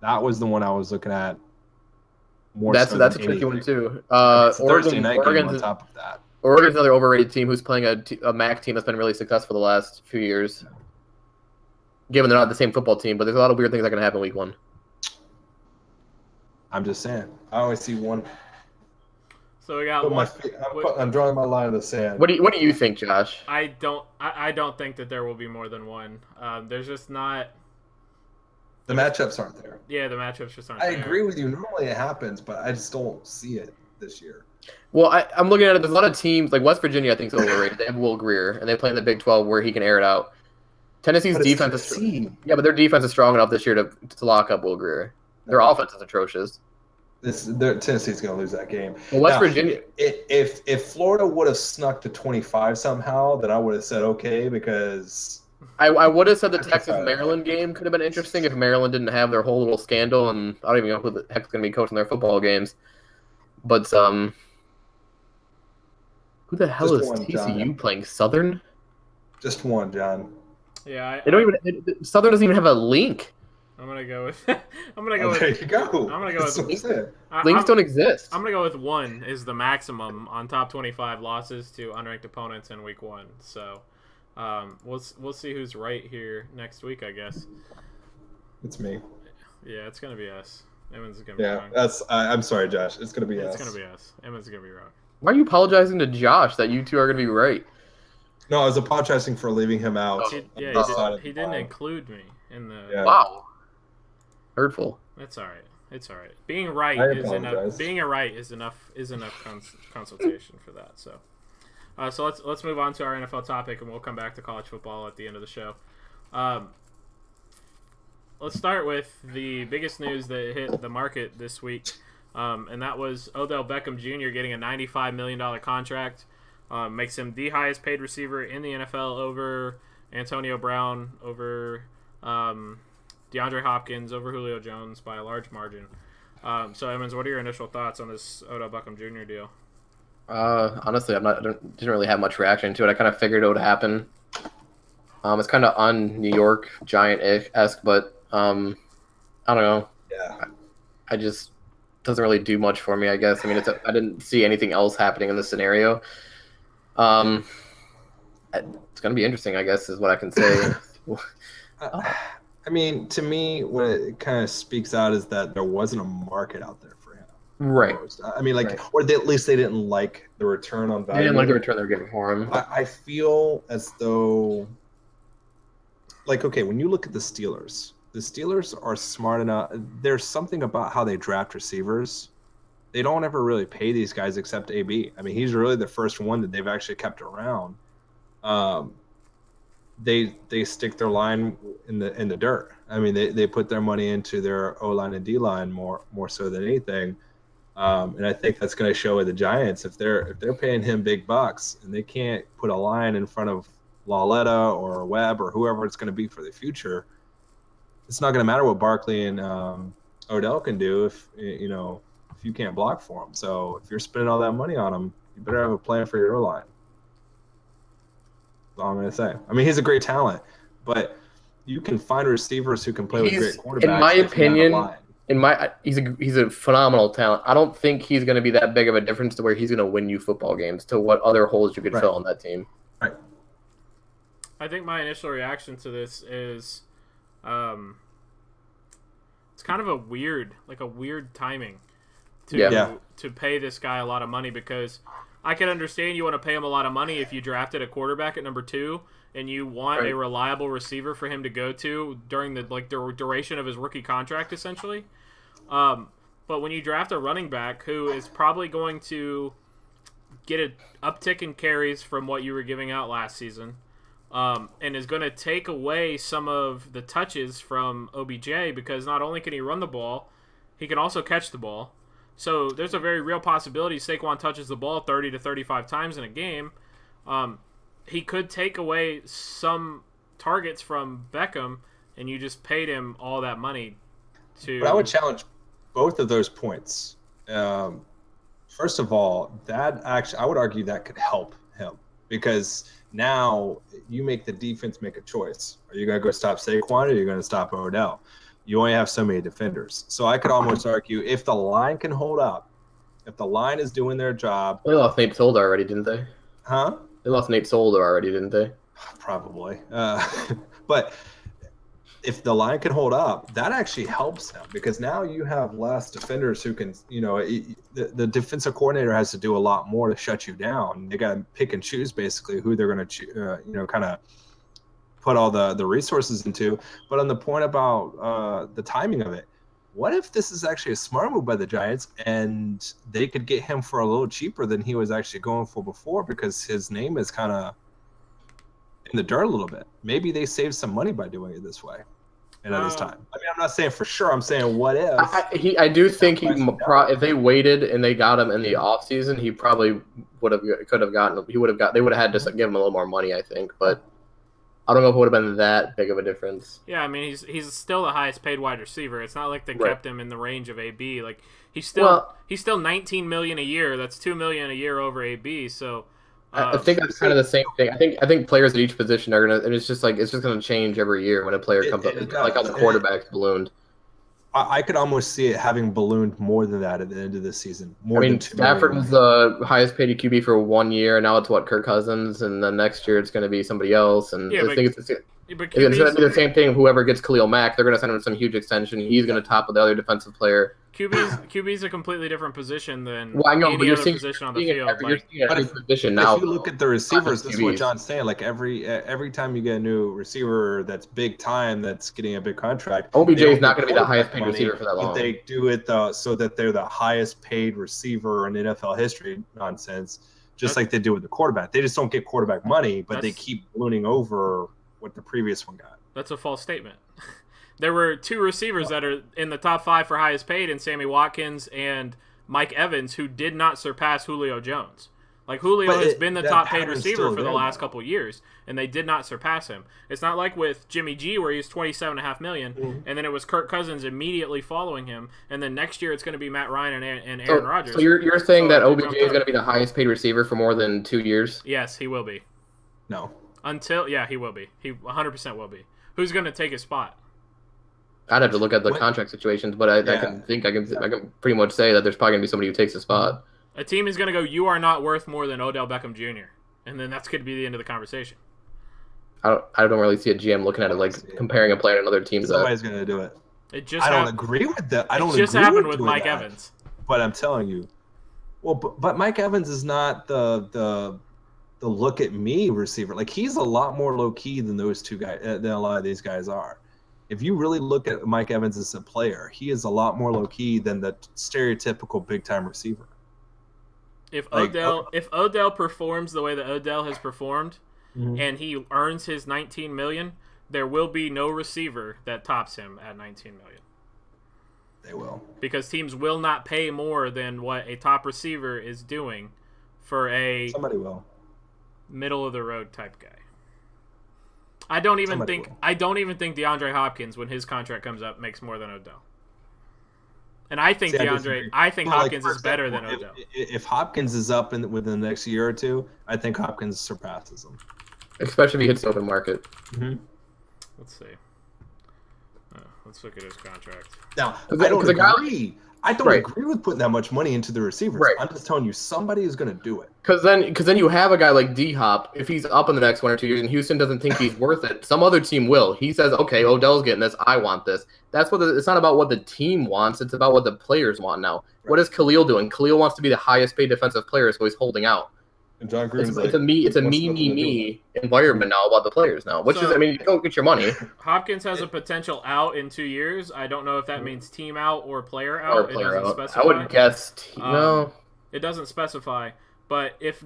Speaker 3: That was the one I was looking at. More
Speaker 2: That's
Speaker 3: so
Speaker 2: a
Speaker 3: than
Speaker 2: tricky one
Speaker 3: anything.
Speaker 2: too.
Speaker 3: It's a Thursday night game on top of that.
Speaker 2: Oregon's another overrated team who's playing a MAC team that's been really successful the last few years. Given they're not the same football team, but there's a lot of weird things that can happen week 1.
Speaker 3: I'm just saying. I always see one.
Speaker 1: So we got one.
Speaker 3: I'm drawing my line in the sand.
Speaker 2: What do you think, Josh?
Speaker 1: I don't think that there will be more than one. There's just not.
Speaker 3: The matchups aren't there.
Speaker 1: Yeah, the matchups just aren't.
Speaker 3: I
Speaker 1: there.
Speaker 3: agree with you. Normally it happens, but I just don't see it this year.
Speaker 2: Well, I'm looking at it. There's a lot of teams like West Virginia. I think is overrated. They have Will Greer, and they play in the Big 12 where he can air it out. Tennessee's defense is but their defense is strong enough this year to lock up Will Greer. Their offense is atrocious.
Speaker 3: Tennessee's going to lose that game.
Speaker 2: Well, West Virginia.
Speaker 3: If Florida would have snuck to 25 somehow, then I would have said okay because
Speaker 2: I would have said the Texas-Maryland game could have been interesting if Maryland didn't have their whole little scandal, and I don't even know who the heck's going to be coaching their football games. But who the hell is TCU playing? Southern?
Speaker 3: Just one, John.
Speaker 1: Yeah,
Speaker 2: they don't even. Southern doesn't even have a link.
Speaker 1: I'm gonna go with.
Speaker 3: There you go.
Speaker 1: I'm gonna go with.
Speaker 2: Links don't exist.
Speaker 1: I'm gonna go with 1 is the maximum on top 25 losses to unranked opponents in week 1. So, we'll see who's right here next week, I guess.
Speaker 3: It's me.
Speaker 1: Yeah, it's gonna be us. Emmons is gonna be wrong.
Speaker 3: I'm sorry, Josh. It's gonna be us.
Speaker 1: It's gonna be us. Emmons is gonna be wrong.
Speaker 2: Why are you apologizing to Josh that you two are gonna be right?
Speaker 3: No, I was apologizing for leaving him out.
Speaker 1: He didn't include me in the.
Speaker 3: Yeah.
Speaker 2: Wow. Hurtful.
Speaker 1: That's all right. It's all right. Being right
Speaker 3: I
Speaker 1: is enough.
Speaker 3: apologize.
Speaker 1: Being right is enough consultation for that. So, let's move on to our NFL topic, and we'll come back to college football at the end of the show. Let's start with the biggest news that hit the market this week, and that was Odell Beckham Jr. getting a $95 million contract. Makes him the highest paid receiver in the NFL over Antonio Brown, over DeAndre Hopkins, over Julio Jones by a large margin. So, Emmons, what are your initial thoughts on this Odell Beckham Jr. deal?
Speaker 2: Honestly, didn't really have much reaction to it. I kind of figured it would happen. It's kind of on New York Giant-esque, but I don't know.
Speaker 3: Yeah.
Speaker 2: I just doesn't really do much for me, I guess. I mean, I didn't see anything else happening in this scenario. It's going to be interesting, I guess, is what I can say.
Speaker 3: I mean, to me, what it kind of speaks out is that there wasn't a market out there for him.
Speaker 2: Right.
Speaker 3: Almost. I mean, or at least they didn't like the return on value.
Speaker 2: They didn't like the return they were getting for him.
Speaker 3: I feel as though, okay, when you look at the Steelers are smart enough. There's something about how they draft receivers. They don't ever really pay these guys except AB. I mean, he's really the first one that they've actually kept around. They stick their line in the dirt. I mean, they put their money into their O-line and D-line more so than anything. And I think that's going to show with the Giants if they're paying him big bucks and they can't put a line in front of Lauletta or Webb or whoever it's going to be for the future. It's not going to matter what Barkley and Odell can do if you can't block for them. So if you're spending all that money on them, you better have a plan for your O-line. That's all I'm going to say. I mean, he's a great talent, but you can find receivers who can play with great quarterbacks.
Speaker 2: In my opinion, he's a phenomenal talent. I don't think he's going to be that big of a difference to where he's going to win you football games to what other holes you could fill on that team.
Speaker 3: Right.
Speaker 1: I think my initial reaction to this is it's kind of a weird timing to pay this guy a lot of money, because I can understand you want to pay him a lot of money if you drafted a quarterback at number 2 and you want a reliable receiver for him to go to during the duration of his rookie contract, essentially. But when you draft a running back who is probably going to get an uptick in carries from what you were giving out last season, and is going to take away some of the touches from OBJ, because not only can he run the ball, he can also catch the ball. So there's a very real possibility Saquon touches the ball 30 to 35 times in a game. He could take away some targets from Beckham, and you just paid him all that money to...
Speaker 3: But I would challenge both of those points. First of all, I would argue that could help him. because now you make the defense make a choice. Are you going to go stop Saquon or are you going to stop Odell? You only have so many defenders. So I could almost argue if the line can hold up, if the line is doing their job.
Speaker 2: They lost Nate Solder already, didn't they?
Speaker 3: Huh?
Speaker 2: They lost Nate Solder already, didn't they?
Speaker 3: Probably. But if the line can hold up, that actually helps him because now you have less defenders who can, the defensive coordinator has to do a lot more to shut you down. They got to pick and choose basically who they're going to, kind of put all the resources into. But on the point about the timing of it, what if this is actually a smart move by the Giants and they could get him for a little cheaper than he was actually going for before because his name is kind of in the dirt a little bit? Maybe they save some money by doing it this way and at this time. I mean, I'm not saying for sure. I'm saying what if.
Speaker 2: I do think if they waited and they got him in the offseason, he probably they would have had to give him a little more money, I think. But I don't know if it would have been that big of a difference.
Speaker 1: Yeah, I mean, he's still the highest paid wide receiver. It's not like they kept him in the range of AB. Like he's still $19 million a year. That's $2 million a year over AB. So
Speaker 2: I think that's kind of the same thing. I think players at each position are gonna, and it's just gonna change every year when a player comes up. Like how the quarterback's ballooned.
Speaker 3: I could almost see it having ballooned more than that at the end of the season.
Speaker 2: Stafford was the highest paid QB for 1 year. Now it's Kirk Cousins, and then next year it's going to be somebody else. And I think it's going to be the same thing. Whoever gets Khalil Mack, they're going to send him some huge extension. He's going to top with the other defensive player.
Speaker 1: QB's a completely different position than
Speaker 2: any other
Speaker 1: position on the field.
Speaker 3: If you look at the receivers, this is what John's saying. Like every time you get a new receiver that's big time, that's getting a big contract,
Speaker 2: OBJ is not going to be the highest paid receiver for that long.
Speaker 3: But they do it so that they're the highest paid receiver in NFL history. Nonsense. Just like they do with the quarterback. They just don't get quarterback money, but they keep ballooning over what the previous one got.
Speaker 1: That's a false statement. There were two receivers that are in the top 5 for highest paid, and Sammy Watkins and Mike Evans, who did not surpass Julio Jones. Like Julio has been the top paid receiver for the last couple years, and they did not surpass him. It's not like with Jimmy G where he's $27.5 million, and then it was Kirk Cousins immediately following him, and then next year it's going to be Matt Ryan and Aaron Rodgers.
Speaker 2: So you're saying that OBJ is going to be the highest paid receiver for more than 2 years?
Speaker 1: Yes, he will be.
Speaker 3: No.
Speaker 1: He will be. He 100% will be. Who's going to take his spot?
Speaker 2: I'd have to look at the contract situations, but I can pretty much say that there's probably going to be somebody who takes a spot.
Speaker 1: A team is going to go, you are not worth more than Odell Beckham Jr., and then that's going to be the end of the conversation.
Speaker 2: I don't really see a GM looking at it like comparing a player to another team.
Speaker 3: Somebody's going to do it.
Speaker 1: I
Speaker 3: don't agree with that.
Speaker 1: It just happened with Mike Evans.
Speaker 3: But I'm telling you, but Mike Evans is not the look at me receiver. Like he's a lot more low key than those two guys. Than a lot of these guys are. If you really look at Mike Evans as a player, he is a lot more low key than the stereotypical big time receiver.
Speaker 1: If Odell performs the way that Odell has performed, and he earns his $19 million, there will be no receiver that tops him at $19 million.
Speaker 3: They will,
Speaker 1: because teams will not pay more than what a top receiver is doing for a middle of the road type guy. I don't even think DeAndre Hopkins, when his contract comes up, makes more than Odell. And I think Hopkins is better than Odell.
Speaker 3: If Hopkins is up within the next year or two, I think Hopkins surpasses him.
Speaker 2: Especially if he hits the open market.
Speaker 1: Mm-hmm. Let's see. Let's look at his contract.
Speaker 3: Now, I don't agree. I don't agree with putting that much money into the receivers. Right. I'm just telling you, somebody is going to do it.
Speaker 2: Because then you have a guy like D-Hop. If he's up in the next 1 or 2 years and Houston doesn't think he's worth it, some other team will. He says, okay, Odell's getting this. I want this. That's what it's not about what the team wants. It's about what the players want now. Right. What is Khalil doing? Khalil wants to be the highest paid defensive player, so he's holding out.
Speaker 3: And John Gruden's
Speaker 2: it's a me environment now about the players now. You don't get your money.
Speaker 1: Hopkins has a potential out in 2 years. I don't know if that means team out or player out.
Speaker 2: I would guess no.
Speaker 1: It doesn't specify. But if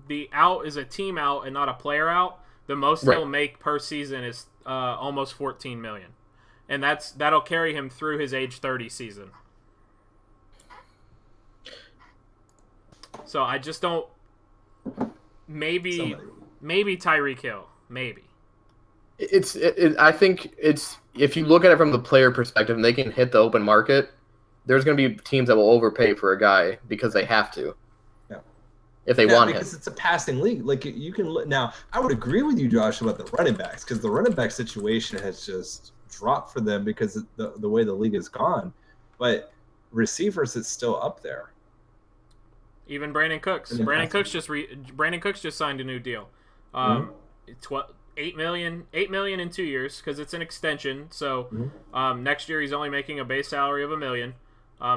Speaker 1: the out is a team out and not a player out, the most he'll make per season is almost $14 million, and that'll carry him through his age 30 season. So I just don't. Maybe Tyreek Hill. Maybe.
Speaker 2: I think it's if you look at it from the player perspective and they can hit the open market, there's going to be teams that will overpay for a guy because they have to.
Speaker 3: Yeah.
Speaker 2: if they want him.
Speaker 3: Because it's a passing league. Like you can look now. I would agree with you, Josh, about the running backs because the running back situation has just dropped for them because of the way the league has gone. But receivers, it's still up there.
Speaker 1: Even Brandon Cooks. Brandon Cooks just signed a new deal. 8 million in 2 years because it's an extension. So next year he's only making a base salary of $1 million.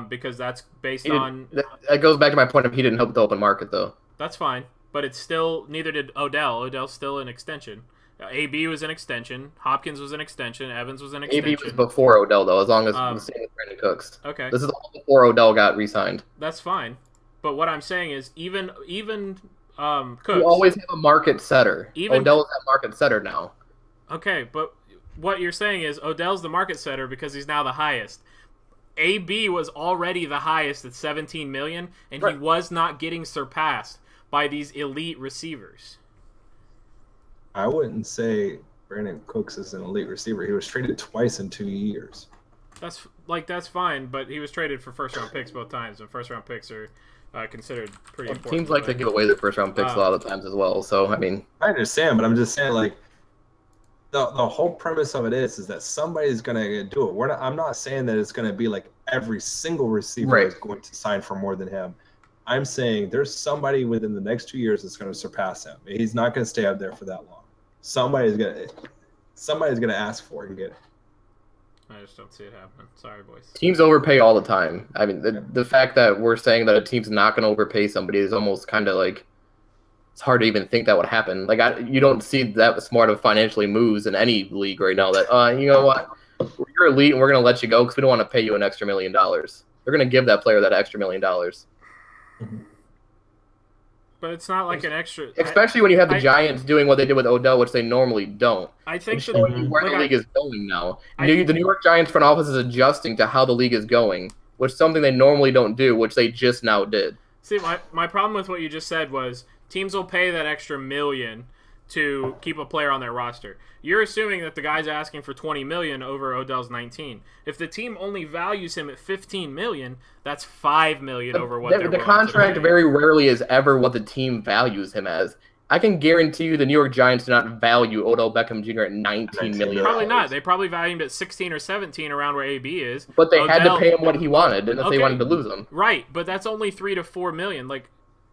Speaker 1: Because that's based on...
Speaker 2: That goes back to my point of he didn't help the open market, though.
Speaker 1: That's fine. But it's still... Neither did Odell. Odell's still an extension. AB was an extension. Hopkins was an extension. Evans was an extension.
Speaker 2: AB was before Odell, though, as long as the same with Brandon Cooks.
Speaker 1: Okay.
Speaker 2: This is all before Odell got re-signed.
Speaker 1: That's fine. But what I'm saying is even Cooks...
Speaker 2: You always have a market setter. Odell is that market setter now.
Speaker 1: Okay, but what you're saying is Odell's the market setter because he's now the highest. AB was already the highest at 17 million, and he was not getting surpassed by these elite receivers.
Speaker 3: I wouldn't say Brandon Cooks is an elite receiver. He was traded twice in 2 years.
Speaker 1: That's fine, but he was traded for first round picks both times, and first round picks are considered pretty important.
Speaker 2: Teams like to give away their first round picks a lot of times as well. So I mean,
Speaker 3: I understand, but I'm just saying like. The whole premise of it is that somebody's going to do it. I'm not saying that it's going to be like every single receiver is going to sign for more than him. I'm saying there's somebody within the next 2 years that's going to surpass him. He's not going to stay up there for that long. Somebody's going to ask for it and get it.
Speaker 1: I just don't see it happening. Sorry, boys.
Speaker 2: Teams overpay all the time. I mean, the fact that we're saying that a team's not going to overpay somebody is almost kind of like. It's hard to even think that would happen. Like you don't see that smart of financially moves in any league right now. That you know what, you're elite and we're going to let you go because we don't want to pay you an extra $1 million. They're going to give that player that extra $1 million.
Speaker 1: But it's not like an extra.
Speaker 2: Especially when you have the Giants doing what they did with Odell, which they normally don't.
Speaker 1: I think
Speaker 2: where the league is going now. The New York Giants front office is adjusting to how the league is going, which is something they normally don't do, which they just now did.
Speaker 1: See, my problem with what you just said was. Teams will pay that extra $1 million to keep a player on their roster. You're assuming that the guy's asking for $20 million over Odell's 19. If the team only values him at $15 million, that's $5 million over what they're
Speaker 2: the contract very rarely is ever what the team values him as. I can guarantee you the New York Giants do not value Odell Beckham Jr. at $19 million.
Speaker 1: Probably not. They probably value him at 16 or 17 around where AB is.
Speaker 2: But they had to pay him what he wanted, and if they wanted to lose him.
Speaker 1: Right, but that's only $3 to $4 million.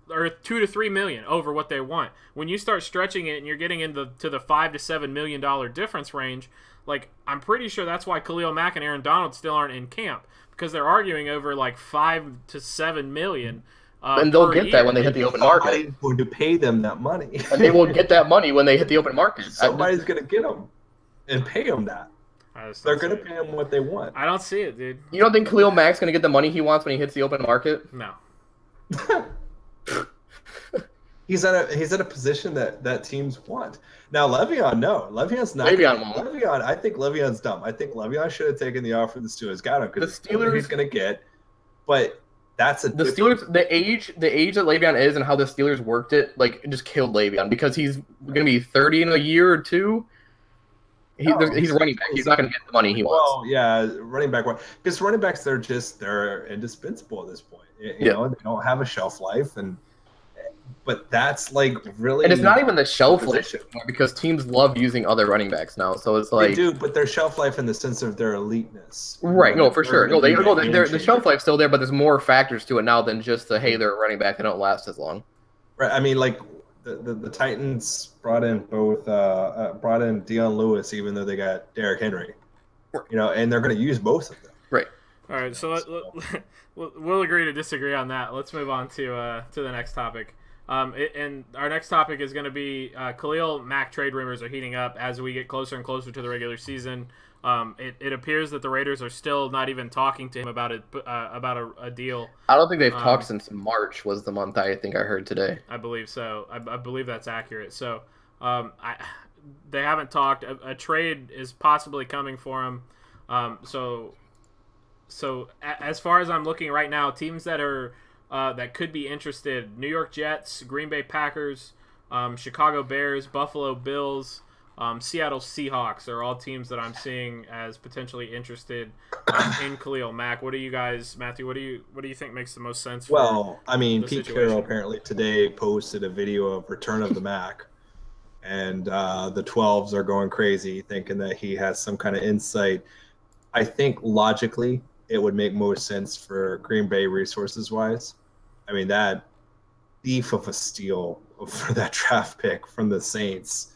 Speaker 1: Or $2 to $3 million over what they want. When you start stretching it and you're getting into the $5 to $7 million difference range, like I'm pretty sure that's why Khalil Mack and Aaron Donald still aren't in camp because they're arguing over like $5 to $7 million.
Speaker 2: And they'll get that when they hit the open market.
Speaker 3: Somebody's going to pay them that money,
Speaker 2: and they will get that money when they hit the open market.
Speaker 3: Somebody's going to get them and pay them that. They're going to pay them what they want.
Speaker 1: I don't see it, dude.
Speaker 2: You don't think Khalil Mack's going to get the money he wants when he hits the open market?
Speaker 1: No.
Speaker 3: He's at a position that teams want. Now Le'Veon, no. Le'Veon's not. Le'Veon, I think Le'Veon's dumb. I think Le'Veon should have taken the offer the Steelers got him because the Steelers he's going to get. But that's
Speaker 2: the Steelers. The age that Le'Veon is and how the Steelers worked it, like it just killed Le'Veon because he's going to be 30 in a year or two. He's running back. He's not going to get the money he wants.
Speaker 3: Well, yeah, running back. Because running backs, they're indispensable at this point. You know, they don't have a shelf life, but that's like really.
Speaker 2: And it's not even the shelf life because teams love using other running backs now. So it's like
Speaker 3: they do, but their shelf life in the sense of their eliteness.
Speaker 2: Right. No, for sure. No, the shelf life's still there, but there's more factors to it now than just they're a running back. They don't last as long.
Speaker 3: Right. I mean, like. The Titans brought in Dion Lewis, even though they got Derrick Henry, you know, and they're going to use both of them.
Speaker 2: Right.
Speaker 1: All right. So we'll agree to disagree on that. Let's move on to the next topic. And our next topic is going to be Khalil Mack trade rumors are heating up as we get closer and closer to the regular season. It appears that the Raiders are still not even talking to him about a deal.
Speaker 2: I don't think they've talked since March was the month I think I heard today.
Speaker 1: I believe so. I believe that's accurate. So they haven't talked. A trade is possibly coming for him. So as far as I'm looking right now, teams that are that could be interested: New York Jets, Green Bay Packers, Chicago Bears, Buffalo Bills. Seattle Seahawks are all teams that I'm seeing as potentially interested in Khalil Mack. What do you guys, Matthew? What do you think makes the most sense?
Speaker 3: Well, I mean,
Speaker 1: the
Speaker 3: Pete
Speaker 1: situation?
Speaker 3: Carroll apparently today posted a video of Return of the Mac, and the 12s are going crazy, thinking that he has some kind of insight. I think logically, it would make most sense for Green Bay resources wise. I mean, that thief of a steal for that draft pick from the Saints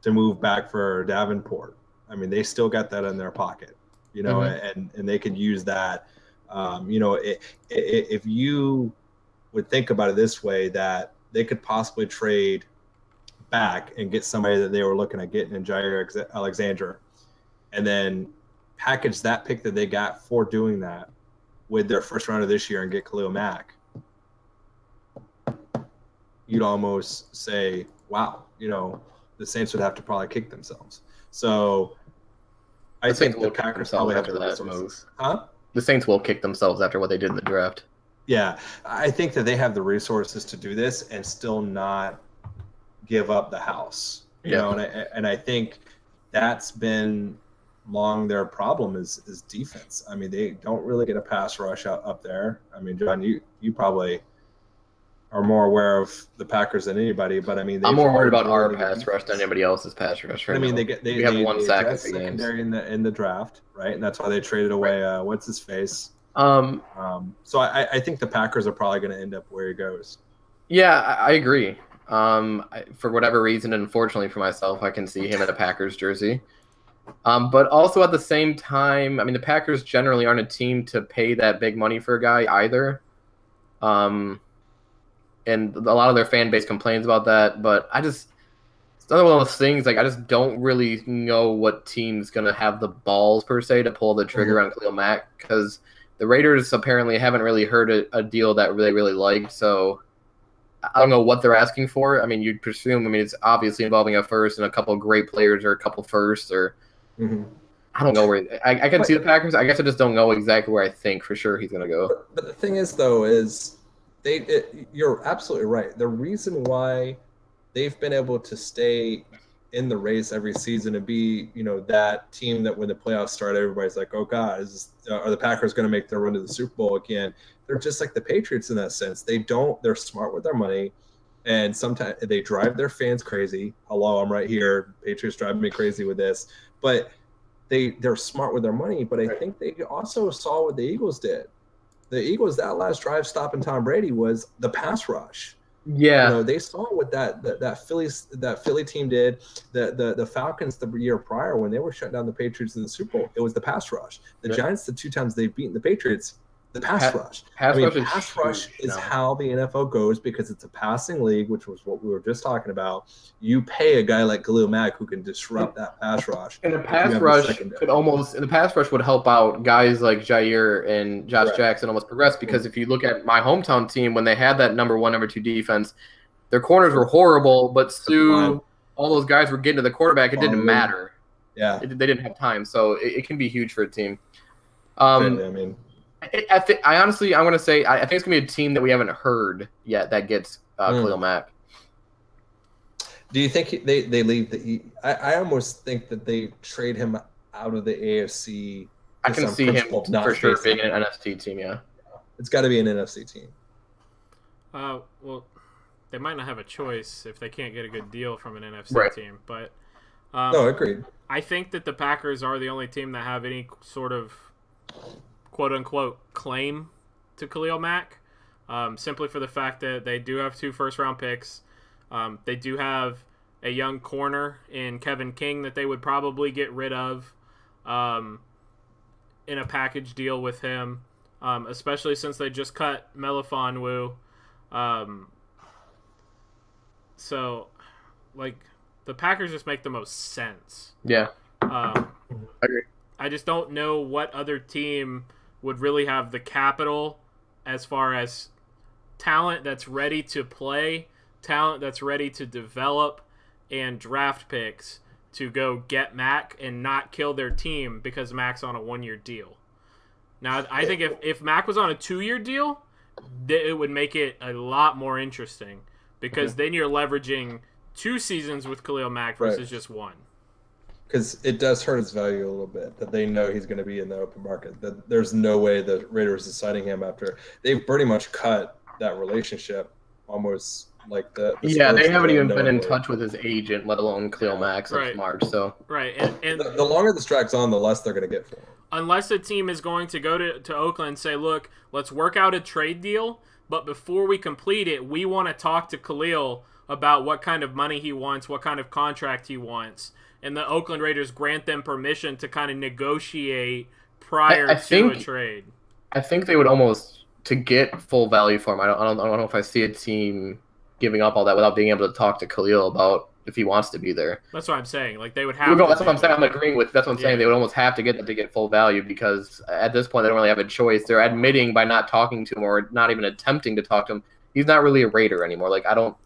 Speaker 3: to move back for Davenport. I mean, they still got that in their pocket, and they could use that. If you would think about it this way, that they could possibly trade back and get somebody that they were looking at getting in Jair Alexander, and then package that pick that they got for doing that with their first rounder this year and get Khalil Mack, you'd almost say, wow, the Saints would have to probably kick themselves. So I think the Packers probably have the resources.
Speaker 2: The Saints will kick themselves after what they did in the draft.
Speaker 3: Yeah, I think that they have the resources to do this and still not give up the house. And I think that's been long their problem is defense. I mean, they don't really get a pass rush up there. I mean, John, you probably are more aware of the Packers than anybody, but I mean,
Speaker 2: I'm more worried about our pass rush than anybody else's pass rush. Right,
Speaker 3: I mean,
Speaker 2: now.
Speaker 3: they
Speaker 2: have one sack in the
Speaker 3: secondary in the draft, right? And that's why they traded away what's his face.
Speaker 2: So
Speaker 3: I think the Packers are probably going to end up where he goes.
Speaker 2: Yeah, I agree. For whatever reason, unfortunately for myself, I can see him in a Packers jersey. But also at the same time, I mean, the Packers generally aren't a team to pay that big money for a guy either. And a lot of their fan base complains about that, but it's another one of those things, like, I just don't really know what team's going to have the balls, per se, to pull the trigger on Khalil Mack, because the Raiders apparently haven't really heard a deal that they really liked, so I don't know what they're asking for. I mean, you'd presume, it's obviously involving a first and a couple of great players or a couple firsts, or I don't know where I can see the Packers. I guess I just don't know exactly where I think for sure he's going to go.
Speaker 3: But the thing is, though, is you're absolutely right. The reason why they've been able to stay in the race every season and be, that team that when the playoffs start, everybody's like, oh God, are the Packers going to make their run to the Super Bowl again? They're just like the Patriots in that sense. They're smart with their money, and sometimes they drive their fans crazy. Hello, I'm right here. Patriots drive me crazy with this, but they're smart with their money. But I think they also saw what the Eagles did. The Eagles, that last drive stopping Tom Brady was the pass rush.
Speaker 2: Yeah,
Speaker 3: they saw what that Philly team did. The Falcons the year prior when they were shutting down the Patriots in the Super Bowl, it was the pass rush. The Giants, the two times they've beaten the Patriots, the pass rush. Pass rush is how the NFL goes, because it's a passing league, which was what we were just talking about. You pay a guy like Khalil Mack who can disrupt that pass rush.
Speaker 2: And the pass rush would help out guys like Jair and Josh Jackson almost progress, because if you look at my hometown team, when they had that number 1, number 2 defense, their corners were horrible, but all those guys were getting to the quarterback. It didn't matter.
Speaker 3: Yeah,
Speaker 2: they didn't have time, so it can be huge for a team. I honestly, I'm going to say, I think it's going to be a team that we haven't heard yet that gets Khalil Mack.
Speaker 3: Do you think they leave the I almost think that they trade him out of the AFC.
Speaker 2: I can see him for sure being an NFC team, yeah.
Speaker 3: It's got to be an NFC team.
Speaker 1: Well, they might not have a choice if they can't get a good deal from an NFC team. But
Speaker 3: no, agreed.
Speaker 1: I think that the Packers are the only team that have any sort of quote-unquote claim to Khalil Mack, simply for the fact that they do have 2 first-round picks. They do have a young corner in Kevin King that they would probably get rid of in a package deal with him, especially since they just cut Melifonwu. So, like, the Packers just make the most sense.
Speaker 2: Yeah. I agree.
Speaker 1: I just don't know what other team would really have the capital as far as talent that's ready to play, talent that's ready to develop, and draft picks to go get Mack and not kill their team because Mack's on a 1-year deal. Now, I think if Mack was on a 2-year deal, it would make it a lot more interesting, because then you're leveraging 2 seasons with Khalil Mack versus just 1.
Speaker 3: because it does hurt his value a little bit that they know he's going to be in the open market. That there's no way the Raiders is signing him after they've pretty much cut that relationship almost like
Speaker 2: yeah, they haven't even been in
Speaker 3: knowingly.
Speaker 2: touch with his agent, let alone Khalil Mack since
Speaker 1: Right.
Speaker 2: March. So
Speaker 1: Right, and
Speaker 3: The longer this drags on, the less they're going to get for him.
Speaker 1: unless a team is going to go to Oakland and say, look, let's work out a trade deal, but before we complete it, we want to talk to Khalil about what kind of money he wants, what kind of contract he wants, and the Oakland Raiders grant them permission to kind of negotiate prior
Speaker 2: I
Speaker 1: to
Speaker 2: think-
Speaker 1: a trade.
Speaker 2: I think they would almost, to get full value for him. I don't know if I see a team giving up all that without being able to talk to Khalil about if he wants to be there.
Speaker 1: That's what I'm saying. Like, they would have
Speaker 2: That's
Speaker 1: to
Speaker 2: what I'm saying. I'm agreeing with. That's what I'm saying.
Speaker 1: Yeah.
Speaker 2: They would almost have to get that to get full value because at this point they don't really have a choice. They're admitting by not talking to him or not even attempting to talk to him. He's not really a Raider anymore. I don't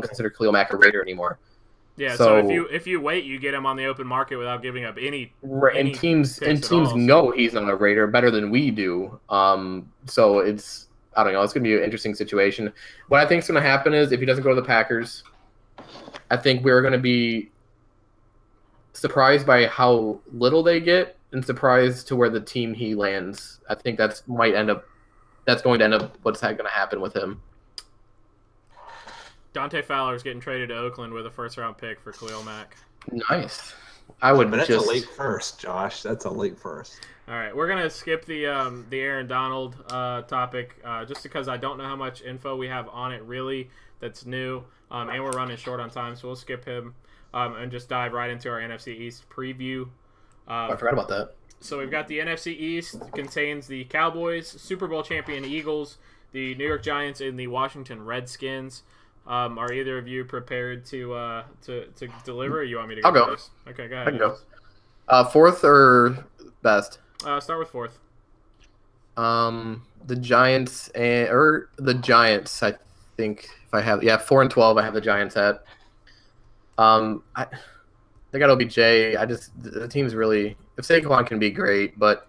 Speaker 2: consider Khalil Mack a Raider anymore.
Speaker 1: Yeah, so
Speaker 2: So-
Speaker 1: if you wait, you get him on the open market without giving up any.
Speaker 2: And teams
Speaker 1: picks at
Speaker 2: teams
Speaker 1: all.
Speaker 2: know he's not a Raider better than we do. So it's, I don't know. It's going to be an interesting situation. What I think is going to happen is if he doesn't go to the Packers, I think we're going to be surprised by how little they get and surprised to where the team he lands. I think that's going to end up what's going to happen with him.
Speaker 1: Dante Fowler is getting traded to Oakland with a first-round pick for Khalil Mack.
Speaker 2: Nice. I would
Speaker 3: But that's
Speaker 2: just
Speaker 3: a late first, Josh. That's a late first.
Speaker 1: All right, we're gonna skip the Aaron Donald topic just because I don't know how much info we have on it really that's new, and we're running short on time, so we'll skip him and just dive right into our NFC East preview.
Speaker 2: I forgot about that.
Speaker 1: So we've got the NFC East contains the Cowboys, Super Bowl champion Eagles, the New York Giants, and the Washington Redskins. Are either of you prepared to deliver? Or you want me to go
Speaker 2: I'll go.
Speaker 1: first? Okay, go ahead.
Speaker 2: I can go. Fourth or best?
Speaker 1: Start with fourth.
Speaker 2: The Giants the Giants. I think if I have 4-12, I have the Giants at. They got OBJ. The team's really, if Saquon can be great, but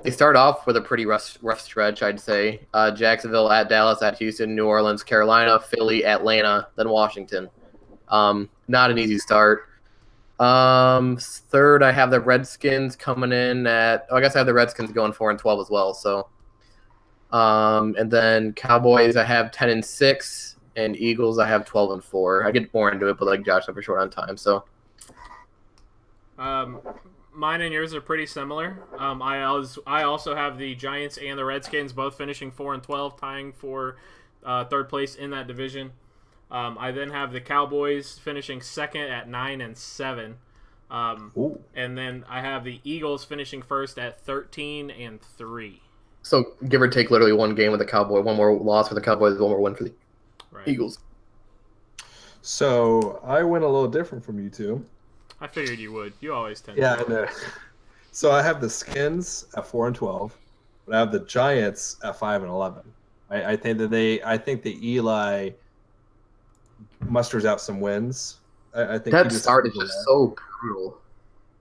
Speaker 2: they start off with a pretty rough stretch, I'd say. Jacksonville at Dallas, at Houston, New Orleans, Carolina, Philly, Atlanta, then Washington. Not an easy start. Third, I have the Redskins coming in at. I guess I have the Redskins going 4-12 as well. So, and then Cowboys, I have 10-6, and Eagles, I have 12-4. I get more into it, but like Josh, I'm for short on time. So,
Speaker 1: Mine and yours are pretty similar. I also have the Giants and the Redskins both finishing 4-12, tying for third place in that division. I then have the Cowboys finishing second at 9-7, and then I have the Eagles finishing first at 13-3.
Speaker 2: so give or take, literally one game with the Cowboy, one more loss for the Cowboys, one more win for the
Speaker 1: Right.
Speaker 2: Eagles.
Speaker 3: So I went a little different from you two.
Speaker 1: I figured you would. You always tend.
Speaker 3: Yeah,
Speaker 1: to.
Speaker 3: I know. So I have the Skins at 4-12, but I have the Giants at 5-11. I think that Eli musters out some wins. I think
Speaker 2: That
Speaker 3: he
Speaker 2: start is
Speaker 3: has a
Speaker 2: just
Speaker 3: win.
Speaker 2: so brutal.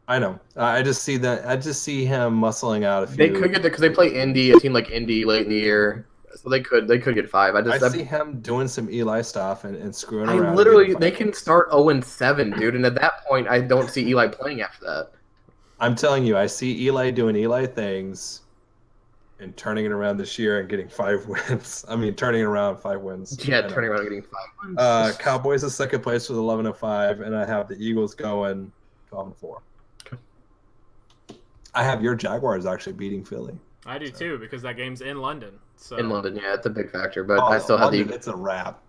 Speaker 3: I know. I just see that. I just see him muscling out a few.
Speaker 2: They could get there because they play Indy, a team like Indy late in the year, so they could get 5.
Speaker 3: I see him doing some Eli stuff and screwing
Speaker 2: I
Speaker 3: around.
Speaker 2: literally,
Speaker 3: getting
Speaker 2: they
Speaker 3: five.
Speaker 2: can start 0-7, dude, and at that point, I don't see Eli playing after that.
Speaker 3: I'm telling you, I see Eli doing Eli things and turning it around this year and getting 5 wins. I mean, turning it around 5 wins.
Speaker 2: Yeah,
Speaker 3: I know.
Speaker 2: turning around and getting 5 wins.
Speaker 3: Cowboys is second place with 11-5, and I have the Eagles going 12-4.
Speaker 2: Okay.
Speaker 3: I have your Jaguars actually beating Philly.
Speaker 1: I do too because that game's in London. So
Speaker 2: In London, yeah, it's a big factor, but I still have
Speaker 3: London,
Speaker 2: the.
Speaker 3: It's a wrap.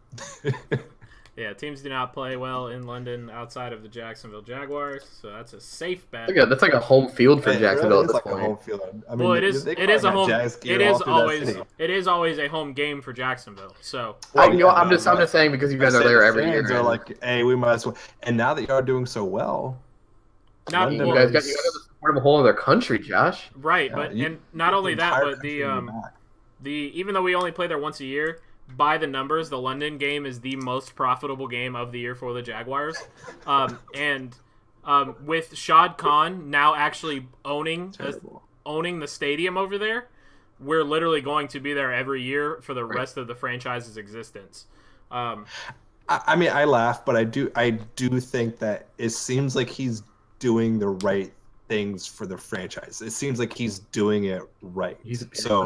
Speaker 1: yeah, teams do not play well in London outside of the Jacksonville Jaguars, so that's a safe bet.
Speaker 2: That's like a home field for
Speaker 3: It
Speaker 2: Jacksonville
Speaker 3: really
Speaker 2: at
Speaker 3: is
Speaker 2: this
Speaker 3: like a home
Speaker 2: point.
Speaker 3: field. I mean,
Speaker 1: Well, it is
Speaker 3: they
Speaker 1: a
Speaker 3: probably
Speaker 1: home.
Speaker 3: got Jazz gear
Speaker 1: It
Speaker 3: all
Speaker 1: is
Speaker 3: through that
Speaker 1: always
Speaker 3: city.
Speaker 1: a home game for Jacksonville. So
Speaker 2: I'm just saying because you guys are there every year.
Speaker 3: Fans are like, hey, we might as well. And now that you're doing so well,
Speaker 1: not
Speaker 3: London
Speaker 2: you
Speaker 1: well,
Speaker 2: guys got the support of a whole other country, Josh.
Speaker 1: right,
Speaker 3: Yeah,
Speaker 1: but
Speaker 3: you-
Speaker 1: and not only that,
Speaker 3: entire
Speaker 1: but
Speaker 3: country in your back.
Speaker 1: even though we only play there once a year, by the numbers, the London game is the most profitable game of the year for the Jaguars. And with Shad Khan now actually owning
Speaker 3: Terrible.
Speaker 1: the stadium over there, we're literally going to be there every year for the
Speaker 2: Right.
Speaker 1: rest of the franchise's existence.
Speaker 3: I mean, I laugh, but I do think that it seems like he's doing the right things for the franchise. It seems like he's doing it right. So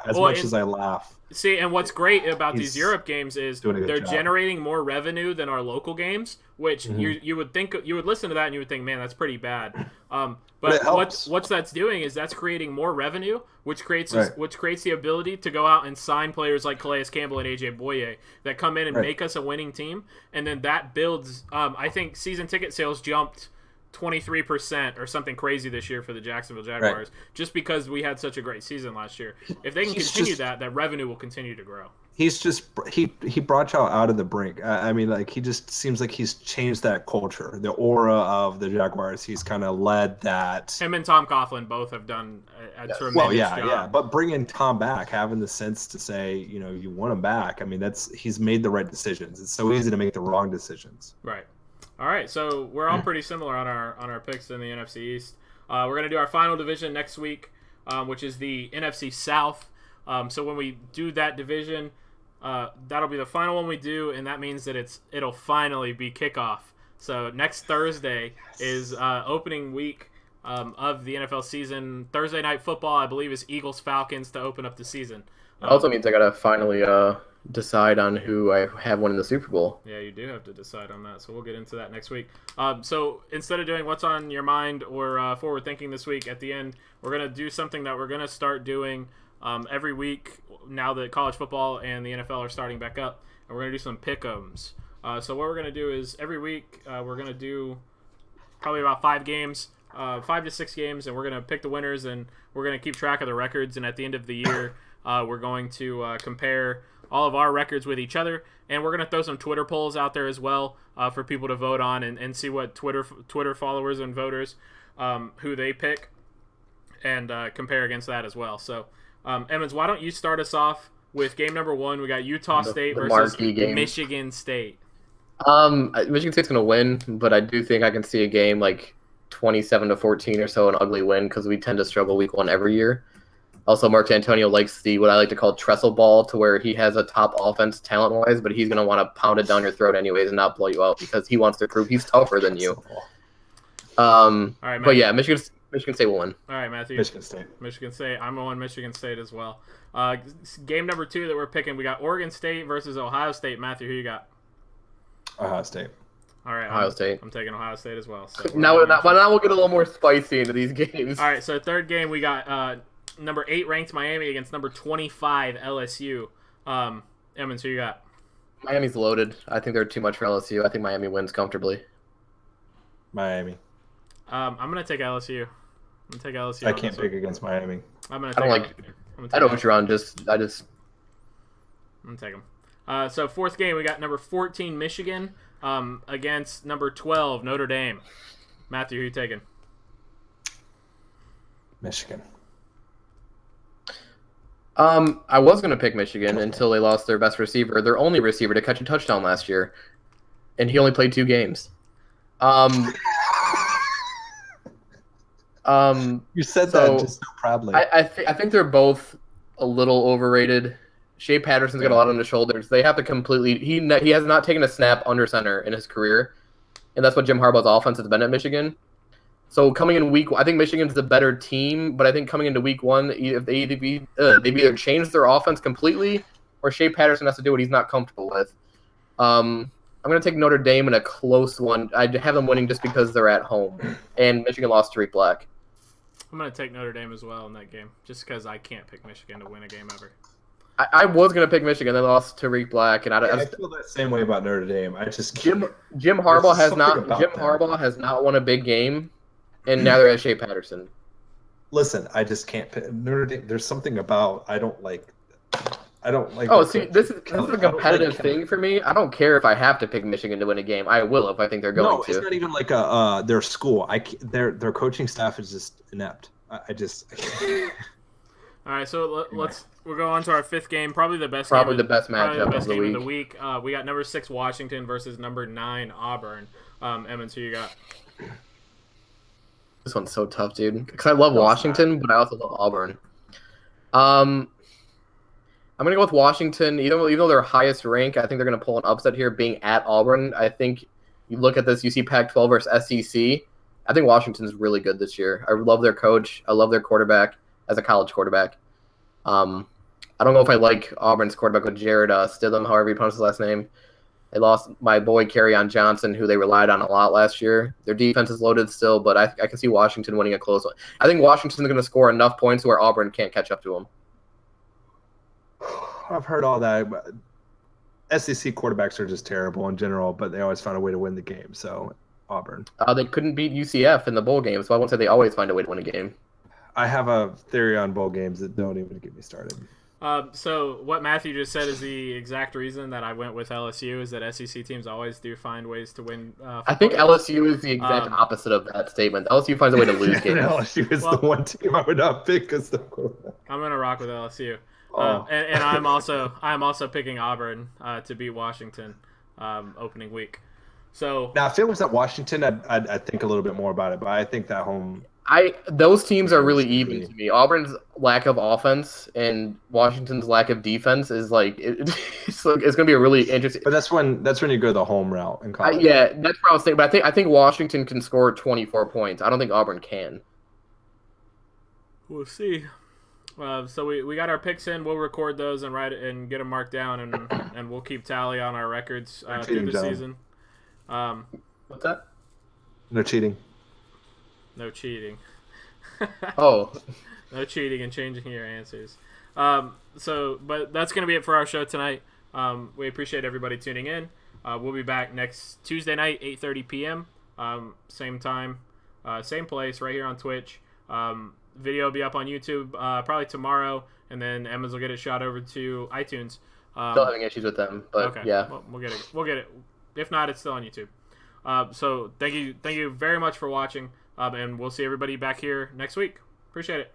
Speaker 3: as much as I laugh.
Speaker 1: See, and what's great about these Europe games is they're
Speaker 3: job.
Speaker 1: generating more revenue than our local games, which you would think, you would listen to that and you would think, man, that's pretty bad. But what that's doing is that's creating more revenue, which creates the ability to go out and sign players like Calais Campbell and AJ Boye that come in and make us a winning team, and then that builds. I think season ticket sales jumped 23% or something crazy this year for the Jacksonville Jaguars, just because we had such a great season last year. If they can continue that revenue will continue to grow.
Speaker 3: He's just he brought y'all out of the brink. I mean, like, he just seems like he's changed that culture, the aura of the Jaguars. He's kind of led that.
Speaker 1: Him and Tom Coughlin both have done a tremendous job.
Speaker 3: Yeah. But bringing Tom back, having the sense to say, you want him back. I mean, he's made the right decisions. It's so easy to make the wrong decisions.
Speaker 1: Right. All right, so we're all pretty similar on our picks in the NFC East. We're going to do our final division next week, which is the NFC South. So when we do that division, that'll be the final one we do, and that means that it'll finally be kickoff. So next Thursday is opening week of the NFL season. Thursday Night Football, I believe, is Eagles-Falcons to open up the season.
Speaker 2: It also means I got to finally decide on who I have winning the Super Bowl.
Speaker 1: Yeah, you do have to decide on that, so we'll get into that next week. So instead of doing what's on your mind or forward thinking this week, at the end, we're going to do something that we're going to start doing every week now that college football and the NFL are starting back up, and we're going to do some pick-ems. So what we're going to do is every week we're going to do probably about 5 to 6 games, and we're going to pick the winners, and we're going to keep track of the records, and at the end of the year, we're going to compare all of our records with each other, and we're going to throw some Twitter polls out there as well for people to vote on and see what Twitter followers and voters who they pick, and compare against that as well. So, Emmons, why don't you start us off with game number 1? We got Utah State versus Michigan State.
Speaker 2: Michigan State's going to win, but I do think I can see a game like 27-14 or so, an ugly win, because we tend to struggle week 1 every year. Also, Mark D'Antonio likes what I like to call trestle ball, to where he has a top offense talent-wise, but he's going to want to pound it down your throat anyways and not blow you out because he wants to prove he's tougher than you.
Speaker 1: All right,
Speaker 2: but yeah, Michigan State will win.
Speaker 1: All right, Matthew.
Speaker 3: Michigan State.
Speaker 1: I'm going Michigan State as well. Game number 2 that we're picking, we got Oregon State versus Ohio State. Matthew, who you got?
Speaker 3: Ohio State.
Speaker 1: All right,
Speaker 2: Ohio State.
Speaker 1: I'm taking Ohio State as well. So
Speaker 2: now we'll get a little more spicy into these games.
Speaker 1: All right, so third game, we got number 8 ranked Miami against number 25 LSU. Emmons, who you got?
Speaker 2: Miami's loaded. I think they're too much for LSU. I think Miami wins comfortably.
Speaker 3: Miami.
Speaker 1: I'm gonna take LSU. I'm gonna take LSU.
Speaker 3: I can't pick against Miami.
Speaker 2: I don't know what you're on. I'm gonna
Speaker 1: take them. So fourth game, we got number 14 Michigan against number 12 Notre Dame. Matthew, who you taking?
Speaker 3: Michigan.
Speaker 2: I was going to pick Michigan until they lost their best receiver, their only receiver to catch a touchdown last year, and he only played 2 games. You
Speaker 3: said that just so proudly.
Speaker 2: I think they're both a little overrated. Shea Patterson's got a lot on his shoulders. They have to completely. He has not taken a snap under center in his career, and that's what Jim Harbaugh's offense has been at Michigan. So coming in I think Michigan's the better team, but I think coming into week 1, if they've either changed their offense completely, or Shea Patterson has to do what he's not comfortable with. I'm going to take Notre Dame in a close one. I have them winning just because they're at home, and Michigan lost Tariq Black.
Speaker 1: I'm going to take Notre Dame as well in that game, just because I can't pick Michigan to win a game ever.
Speaker 2: I was going to pick Michigan. They lost Tariq Black, and I
Speaker 3: feel that same way about Notre Dame. I just
Speaker 2: Jim Harbaugh has not won a big game. And neither has Shea Patterson.
Speaker 3: Listen, I just can't pick Notre Dame. There's something about I don't like.
Speaker 2: Oh, see, this is a competitive thing for me. I don't care if I have to pick Michigan to win a game. I will if I think they're going to.
Speaker 3: No, it's not even like their school. Their coaching staff is just inept. I just.
Speaker 1: All right, so we'll go on to our 5th game. Probably the best
Speaker 2: matchup of
Speaker 1: the week. We got number 6 Washington versus number 9 Auburn. Emmons, who you got?
Speaker 2: This one's so tough, dude. Because I love Washington, but I also love Auburn. I'm going to go with Washington. Even though they're highest rank, I think they're going to pull an upset here being at Auburn. I think you look at this, you see Pac-12 versus SEC. I think Washington's really good this year. I love their coach. I love their quarterback as a college quarterback. I don't know if I like Auburn's quarterback with Jared Stidham, however you pronounce his last name. They lost my boy Kerryon Johnson, who they relied on a lot last year. Their defense is loaded still, but I can see Washington winning a close one. I think Washington's going to score enough points where Auburn can't catch up to them.
Speaker 3: I've heard all that. But SEC quarterbacks are just terrible in general, but they always find a way to win the game. So Auburn.
Speaker 2: They couldn't beat UCF in the bowl game, so I won't say they always find a way to win a game.
Speaker 3: I have a theory on bowl games that don't even get me started.
Speaker 1: So what Matthew just said is the exact reason that I went with LSU is that SEC teams always do find ways to win.
Speaker 2: I think LSU is the exact opposite of that statement. LSU finds a way to lose games.
Speaker 3: LSU is the one team I would not pick because the quarterback.
Speaker 1: I'm gonna rock with LSU, and I'm also picking Auburn to beat Washington opening week. So
Speaker 3: now, if it was at Washington, I'd think a little bit more about it. But I think that home.
Speaker 2: Those teams are really even to me. Auburn's lack of offense and Washington's lack of defense is it's going to be a really interesting.
Speaker 3: But that's when you go the home route in college.
Speaker 2: Yeah, that's what I was thinking. But I think Washington can score 24 points. I don't think Auburn can.
Speaker 1: We'll see. So we got our picks in. We'll record those and write it and get them marked down, and we'll keep tally on our records through the season.
Speaker 2: What's that?
Speaker 3: No cheating.
Speaker 1: No cheating.
Speaker 2: Oh.
Speaker 1: No cheating and changing your answers. But that's going to be it for our show tonight. We appreciate everybody tuning in. We'll be back next Tuesday night, 8:30 p.m. Same time, same place, right here on Twitch. Video will be up on YouTube probably tomorrow, and then Emma's will get it shot over to iTunes.
Speaker 2: Still having issues with them, but
Speaker 1: okay.
Speaker 2: Yeah.
Speaker 1: Well, we'll get it. If not, it's still on YouTube. So thank you very much for watching. And we'll see everybody back here next week. Appreciate it.